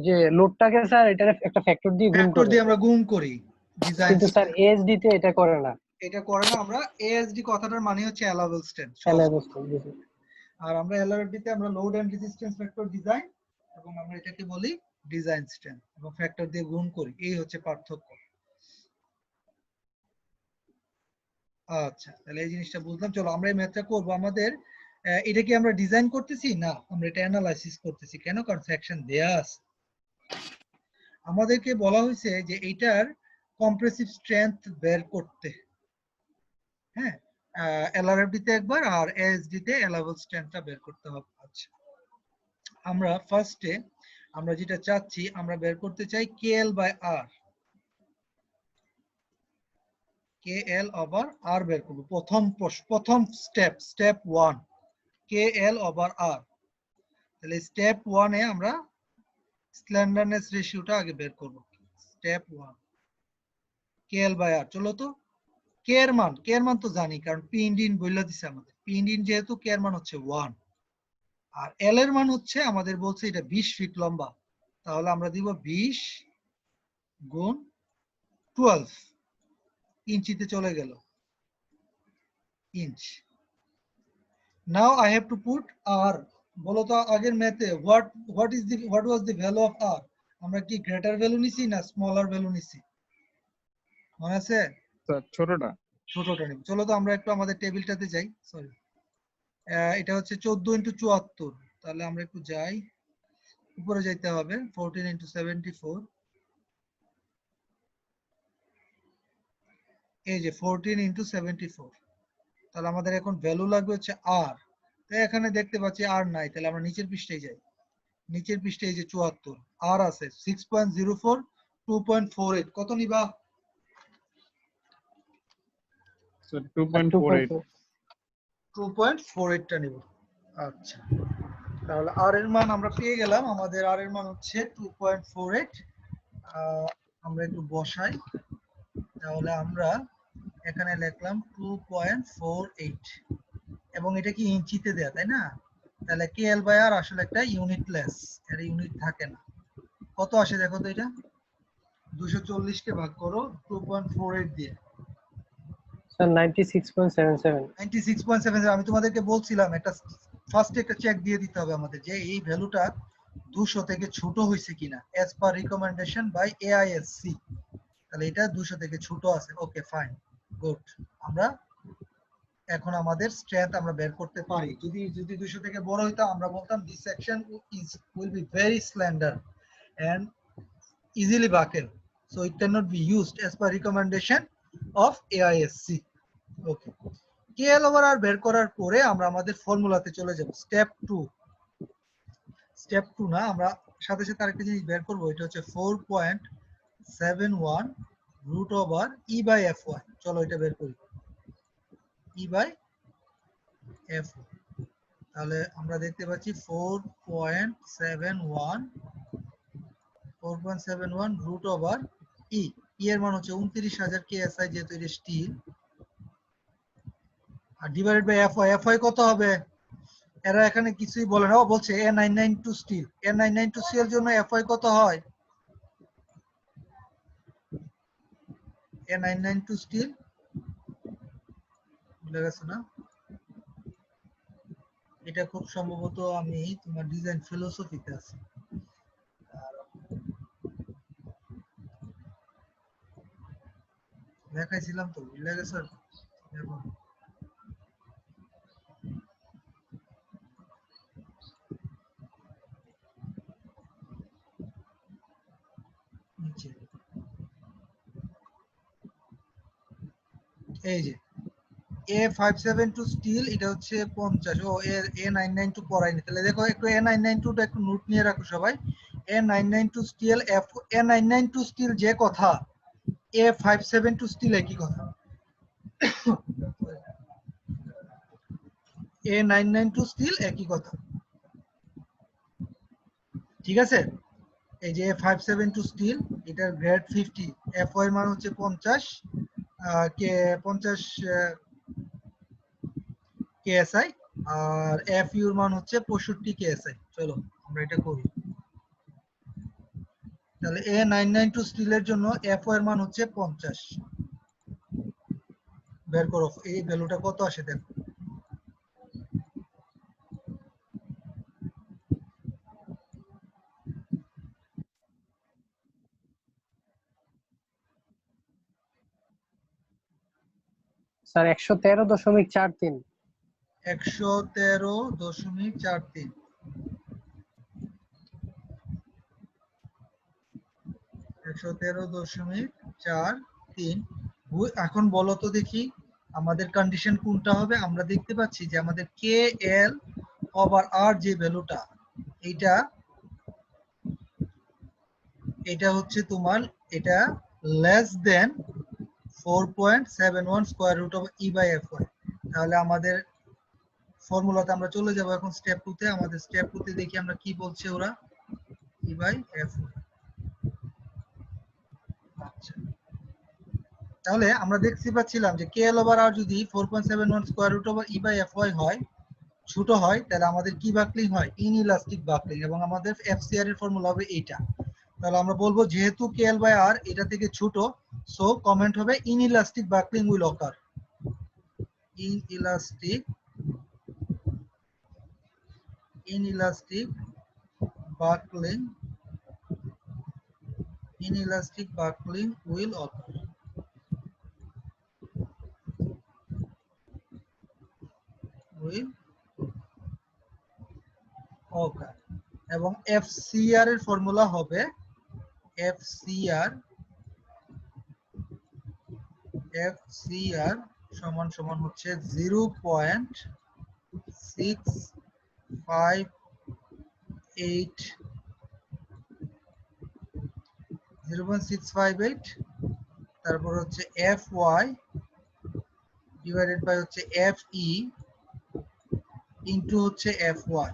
যে লোডটাকে স্যার এটার একটা ফ্যাক্টর দিয়ে গুণ ফ্যাক্টর করে, দিয়ে আমরা গুণ করি ডিজাইন। কিন্তু স্যার এএসডি তে এটা করে না। এটা করে না। আমরা এএসডি কথাটার মানে হচ্ছে অ্যালাউয়েবল স্ট্রেংথ, আর আমরা এলআরএফডি তে আমরা load and resistance factor design, এবং আমরা এটাকে বলি ডিজাইন স্ট্রেংথ এবং ফ্যাক্টর দিয়ে গুণ করি। এই হচ্ছে পার্থক্য। আচ্ছা, তাহলে এই জিনিসটা বুঝলাম। চলো আমরা এই ম্যাথটা করব। আমাদের এটা কি আমরা ডিজাইন করতেছি? না, আমরা এটা অ্যানালাইসিস করতেছি। কেন? কারণ সেকশন দেয়া আছে। আমাদেরকে বলা হয়েছে যে এইটার কম্প্রেসিভ স্ট্রেংথ বের করতে। হ্যাঁ, এলআরএফডি তে একবার আর এএসডি তে অ্যালাউবল স্ট্রেংথটা বের করতে হবে। আচ্ছা, আমরা ফার্স্টে আমরা যেটা চাচ্ছি, আমরা বের করতে চাই KL by r. KL over r বের করব। প্রথম স্টেপ 1 কেএল ওভার আর। তাহলে স্টেপ 1 এ আমরা স্ল্যান্ডারনেস রেশিওটা আগে বের করব। স্টেপ 1 কেএল বাই আর। চলো তো কে এর মান তো জানি, কারণ পি ইন্ডিন বইলা দিছে আমাদের। পি ইন্ডিন যেহেতু কে এর মান হচ্ছে 1 আর এল এর মান হচ্ছে আমাদের বলছে এটা 20 ফিট লম্বা, তাহলে আমরা দিব 20 গুণ 12, ইঞ্চিতে চলে গেল inch. Now I have to put r. বলো তো আগের ম্যাথে what was the value of r? আমরা কি গ্রেটার ভ্যালু নিছি না স্মলার ভ্যালু নিছি? মনে আছে? স্যার ছোটটা। ছোটটা নিব। চলো তো আমরা একটু আমাদের টেবিলটাতে যাই। সরি, এটা হচ্ছে 14 × 74। তাহলে আমরা একটু যাই, উপরে যাইতে হবে। 14 × 74, এই যে 14 × 74। তাহলে আমাদের এখন ভ্যালু লাগবে হচ্ছে আর। তাই এখানে দেখতে পাচ্ছি আর নাই, তাহলে আমরা নিচের পৃষ্ঠায় যাই। নিচের পৃষ্ঠায় এই যে 74 আর আছে 6.04 2.48। কত নিবা? স্যার 2.48। 2.48 টা নিব। আচ্ছা, তাহলে আর এর মান আমরা পেয়ে গেলাম। আমাদের আর এর মান হচ্ছে 2.48। আমরা একটু বসাই। তাহলে আমরা এখানে লিখলাম 2.48 এবং এটা কি ইঞ্চিতে দেয়া, তাই না? তাহলে কেএল বাই আর আসলে একটা ইউনিটলেস, এর ইউনিট থাকে না। কত আসে দেখো তো, এটা 240 কে ভাগ করো 2.48 দিয়ে। স্যার 96.77। 96.77। আমি তোমাদেরকে বলছিলাম একটা ফার্স্টে একটা চেক দিয়ে দিতে হবে আমাদের যে এই ভ্যালুটা 200 থেকে ছোট হয়েছে কিনা এজ পার রিকমেন্ডেশন বাই এআইএসসি। তাহলে এটা 200 থেকে ছোট আছে। ওকে, ফাইন, গুড। আমরা এখন আমাদের স্ট্রেংথ আমরা বের করতে পারি। যদি 200 থেকে বড় হইতো আমরা বলতাম this section will be very slender and easily buckle, so it cannot be used as per recommendation of AISC. Okay, KL over r বের করার পরে আমরা আমাদের ফর্মুলাতে চলে যাব। স্টেপ 2 না, আমরা সাথে সাথে আরেকটা জিনিস বের করব। এটা হচ্ছে 4.71 রুট ওভার ই বাই এফ1। চলো এটা বের করি, ই বাই এফ। তাহলে আমরা দেখতে পাচ্ছি 4.71 রুট ওভার ই। এর মান হচ্ছে 29,000 কেএসআই, যেহেতু এটা স্টিল, আর ডিভাইডেড বাই এফওয়াই। এফওয়াই কত হবে? এরা এখানে কিছুই বলে না। ও বলছে A992 স্টিল। A992 স্টিলের জন্য এফওয়াই কত হয়? A992 স্টিল ভুলে গেছো না? এটা খুব সম্ভবত আমি তোমার ডিজাইন ফিলোসফিতে আছে, দেখাইছিলাম তো, ভুলে গেছো? দেখো, নিচে এই যে A572 স্টিল, এটা হচ্ছে 50। ও A992 পড়াইনি। তাহলে দেখো একটু A992 টা একটু নোট নিয়ে রাখো সবাই। A992 স্টিল, A992 স্টিল যে কথা, A572 স্টিল একই কথা। A992 স্টিল একই কথা, ঠিক আছে? এই যে A572 স্টিল, এটার গ্রেড 50, এফওয়াই মান হচ্ছে 50 কে 50 কেএসআই, আর এফইউর মান হচ্ছে 65 কেএসআই। চলো আমরা এটা করি। তাহলে A992 স্টিলের জন্য এফওয়াই এর মান হচ্ছে 50। বের করো এই ভ্যালুটা কত আসে দেখো। স্যার 113.43। 113.43। এখন বলো তো দেখি আমাদের কন্ডিশন কোনটা হবে। আমরা দেখতে পাচ্ছি যে আমাদের কে এল ওভার আর যে ভ্যালুটা, এটা হচ্ছে তোমার এটা less than 4.71 square root of E by F Y. তাহলে আমাদের ফর্মুলাতে আমরা চলে যাব এখন স্টেপ 2 তে। আমাদের স্টেপ 2 তে দেখি আমরা কি বলছে ওরা, ই বাই এফ ওয়াই। আচ্ছা, তাহলে আমরা দেখতে পাচ্ছিলাম যে কে এল ওভার আর যদি 4.71 square root over E by F Y হয়, ছোট হয়, তাহলে আমাদের কি বাকলিং হয়, ইনইলাস্টিক বাকলিং, এবং আমাদের এফসিআর এর ফর্মুলা হবে এইটা। তাহলে আমরা বলবো যেহেতু কে এল বাই আর এটা থেকে ছোট, সো কমেন্ট হবে inelastic buckling will occur. Inelastic buckling will occur. এবং FCR এর ফর্মুলা হবে FCR সমান সমান হচ্ছে 0.658, তারপর হচ্ছে FY ডিভাইডেড বাই হচ্ছে FE ইনটু হচ্ছে FY।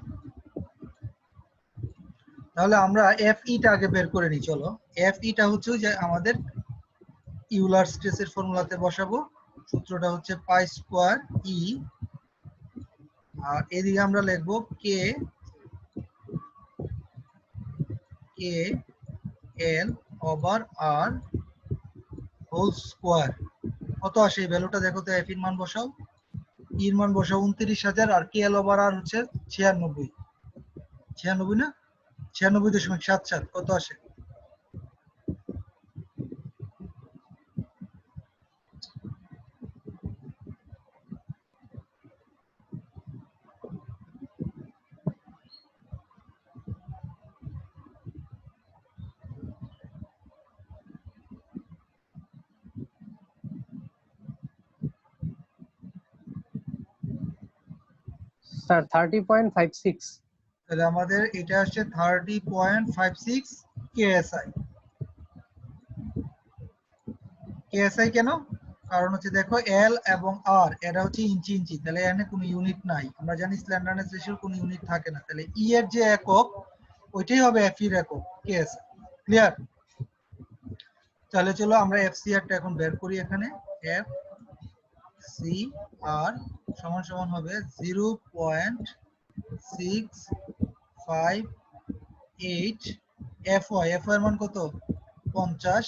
তাহলে আমরা FE টা আগে বের করে নিই। চলো, FE টা হচ্ছে যে আমাদের ইউলার স্ট্রেসের ফর্মুলাতে বসাবো। সূত্রটা হচ্ছে পাই স্কয়ার ই, আর এদিকে আমরা লিখবো কে এল ওভার আর হোল স্কয়ার। কত আসে এই ভ্যালুটা দেখো তো। এফ এর মান বসাও, ই এর মান বসাও 29,000, আর কে এল ওভার আর হচ্ছে 96 না 96.77। কত আসে? স্যার 30.56। তাহলে আমাদের এটা আসছে 30.56 কেএসআই। কেএসআই কেন? কারণ হচ্ছে দেখো এল এবং আর এটা হচ্ছে ইঞ্চি, তাহলে এখানে কোনো ইউনিট নাই। আমরা জানি স্ল্যান্ডারনেস রেশিওর কোনো ইউনিট থাকে না, তাহলে ই এর যে একক ওইটাই হবে এফ এর একক, কেএসআই। ক্লিয়ার? তাহলে চলো আমরা এফসিআর টা এখন বের করি। এখানে এফ সি আর সমান সমান হবে 0.658 FY এর মান কত? 50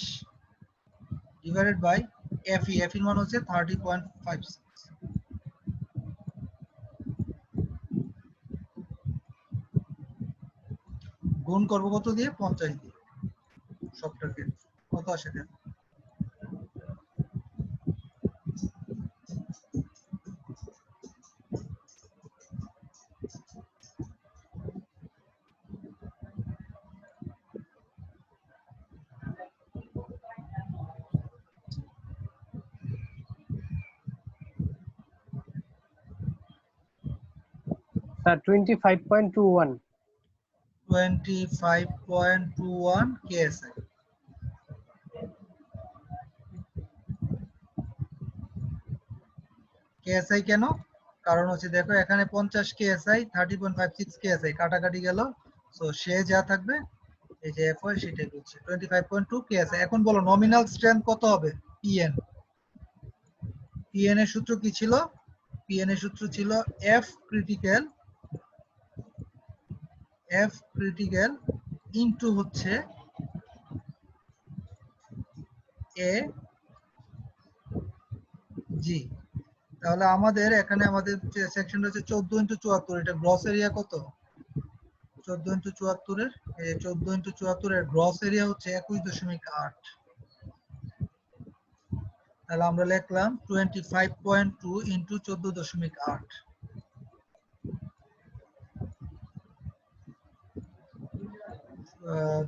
ডিভাইডেড বাই FE এর মান হচ্ছে 30.56। গুণ করব কত দিয়ে? 50 দিয়ে। সবটাকে কত আসে দেন? স্যার 25.21। 25.21 কেএসআই। কেএসআই কেন? কারণ হচ্ছে দেখো এখানে 50 কেএসআই, 30.56 কেএসআই কাটাকাটি গেল, সো সে যা থাকবে এই যে এফ হয় সেটাই বলছে 25.2 কেএসআই। এখন বলো নমিনাল স্ট্রেংথ কত হবে? পিএন। পিএন এর সূত্র কি ছিল? পিএন এর সূত্র ছিল এফ ক্রিটিক্যাল ইনটু হচ্ছে এ জি। তাহলে আমাদের এখানে আমাদের সেকশনটা হচ্ছে 14 ইনটু 74। এটা গ্রস এরিয়া কত? 14 ইনটু 74 এর 14 ইনটু 74 এর গ্রস এরিয়া হচ্ছে 21.8। তাহলে আমরা লিখলাম 25.2 ইন্টু 14.8।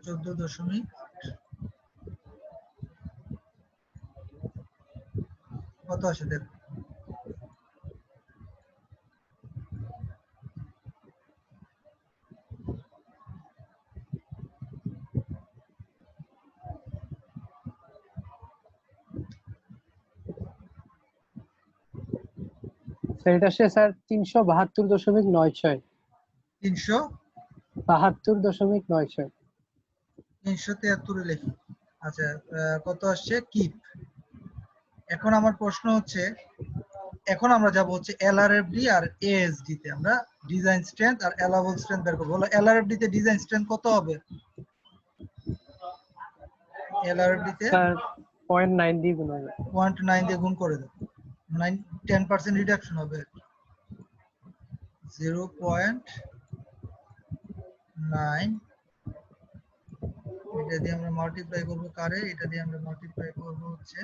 14.8 কত আসে দেখো। স্যার এটা আসছে স্যার 372.96। 72.96। 373 লিখি। আচ্ছা, কত আসছে কিপ। এখন আমার প্রশ্ন হচ্ছে, এখন আমরা যাব হচ্ছে এলআরএফডি আর এএসডি তে। আমরা ডিজাইন স্ট্রেংথ আর অ্যালাউবল স্ট্রেংথ বের করব। বলো এলআরএফডি তে ডিজাইন স্ট্রেংথ কত হবে? এলআরএফডি তে স্যার 0.9 দিয়ে গুণ হবে। 0.9 দিয়ে গুণ করে দাও। 10% রিডাকশন হবে। 0.9 এটা দিয়ে আমরা মাল্টিপ্লাই করব কারে, এটা দিয়ে আমরা মাল্টিপ্লাই করব হচ্ছে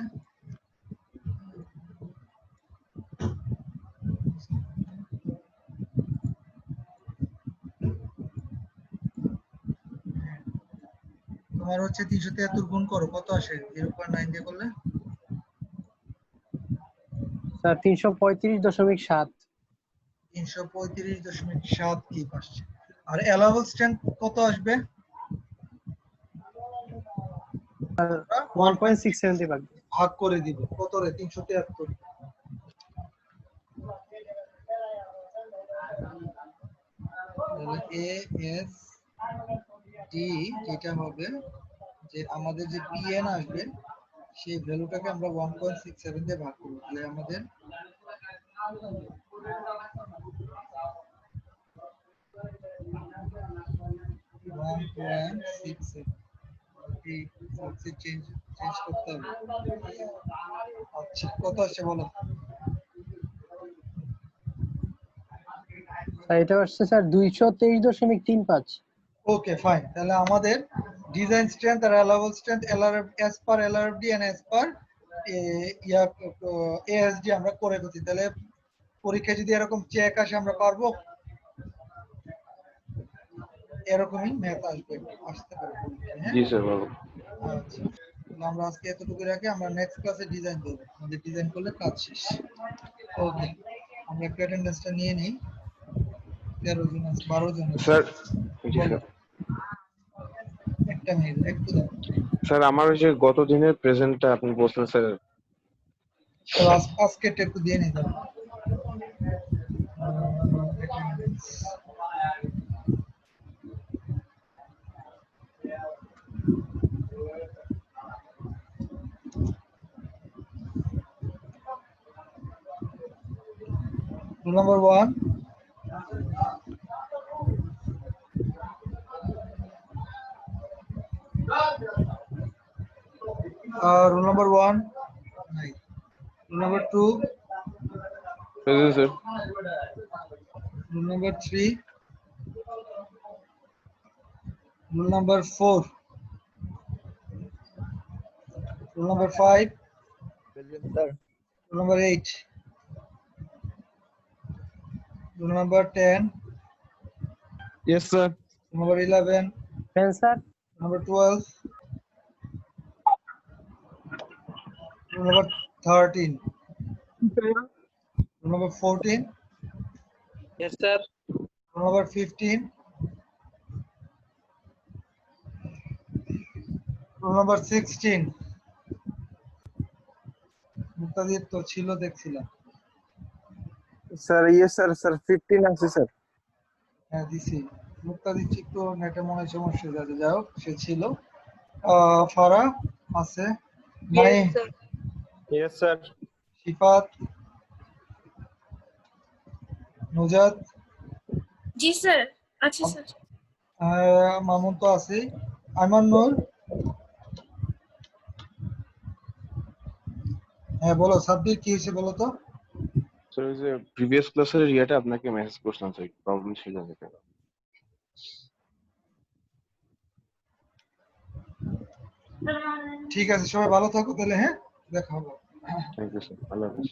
তোমার হচ্ছে 373 গুণ করো, কত আসে? 0.9 দিয়ে করলে স্যার 335.7। 335.7 কিপ আসছে। আর অ্যালাউবল স্ট্রেংথ কত আসবে? 1.67 ভাগ। ভাগ করে দিব কত রে? 373। এ এস ডি যেটা হবে, যে আমাদের যে পিএন আসবে সেই ভ্যালুটাকে আমরা 1.67 দিয়ে ভাগ করব। তাহলে আমাদের চেঞ্জ করতে হবে। আচ্ছা, কত আসছে বলো? স্যার এটা আসছে স্যার 223.35। ওকে ফাইন। তাহলে আমাদের ডিজাইন স্ট্রেংথ আর allowable strength LRF as per LRFD and as per ASD আমরা করে ফেলছি। তাহলে পরীক্ষায় যদি এরকম চেক আসে আমরা পারবো? এরকমই ম্যাথ আসবে, আসতে পারে পরীক্ষায়, হ্যাঁ? জি স্যার বাবু। আচ্ছা, তাহলে আমরা আজকে এতটুকু রাখি। আমরা নেক্সট ক্লাসে ডিজাইন করব। আমাদের ডিজাইন করলে কাজ শেষ। ওকে, আমরা একটা অ্যাটেন্ডেন্সটা নিয়ে নিই। 13 জন আছে, 12 জন আছে। স্যার জি বলো। স্যার। একটা মিনিট একটু দাও। স্যার আমার ওই যে গত দিনের প্রেজেন্টটা আপনি বলছেন স্যার। তো আজকেরটা একটু দিয়ে নিই দাও। attendance Rule number 1. Rule number 1. Right. Rule number 2. Present sir. Rule number 3. Rule number 4. Rule number 5. Rule number 8. Rule number 10. Yes, sir. Rule number 11. Sir Number 12. Rule number 13. Rule number 14. Yes, sir. Rule number 15. Rule number 16. মুক্তাদির তো ছিল দেখছিলাম। Sir, yes, sir. Sir, 15 আছে sir. হ্যাঁ দিছি। মুক্তাদির একটু নেটে মনে হয় সমস্যা যাতে, যাই হোক সে ছিল। ফারা আছে, নাইম, Yes, sir. শিফাত, নুজাত, জি স্যার। আচ্ছা স্যার। মামুন তো আছে, আইমান নূর। হ্যাঁ বলো সাব্বির, কি হয়েছে বলো তো? স্যার ওই যে প্রিভিয়াস ক্লাসের ইয়েটা আপনাকে মেসেজ করছিলাম স্যার, প্রবলেম ছিল যেটা। ঠিক আছে, সবাই ভালো থাকো তাহলে, হ্যাঁ দেখা হবে। থ্যাংক ইউ স্যার, আল্লাহ হাফেজ।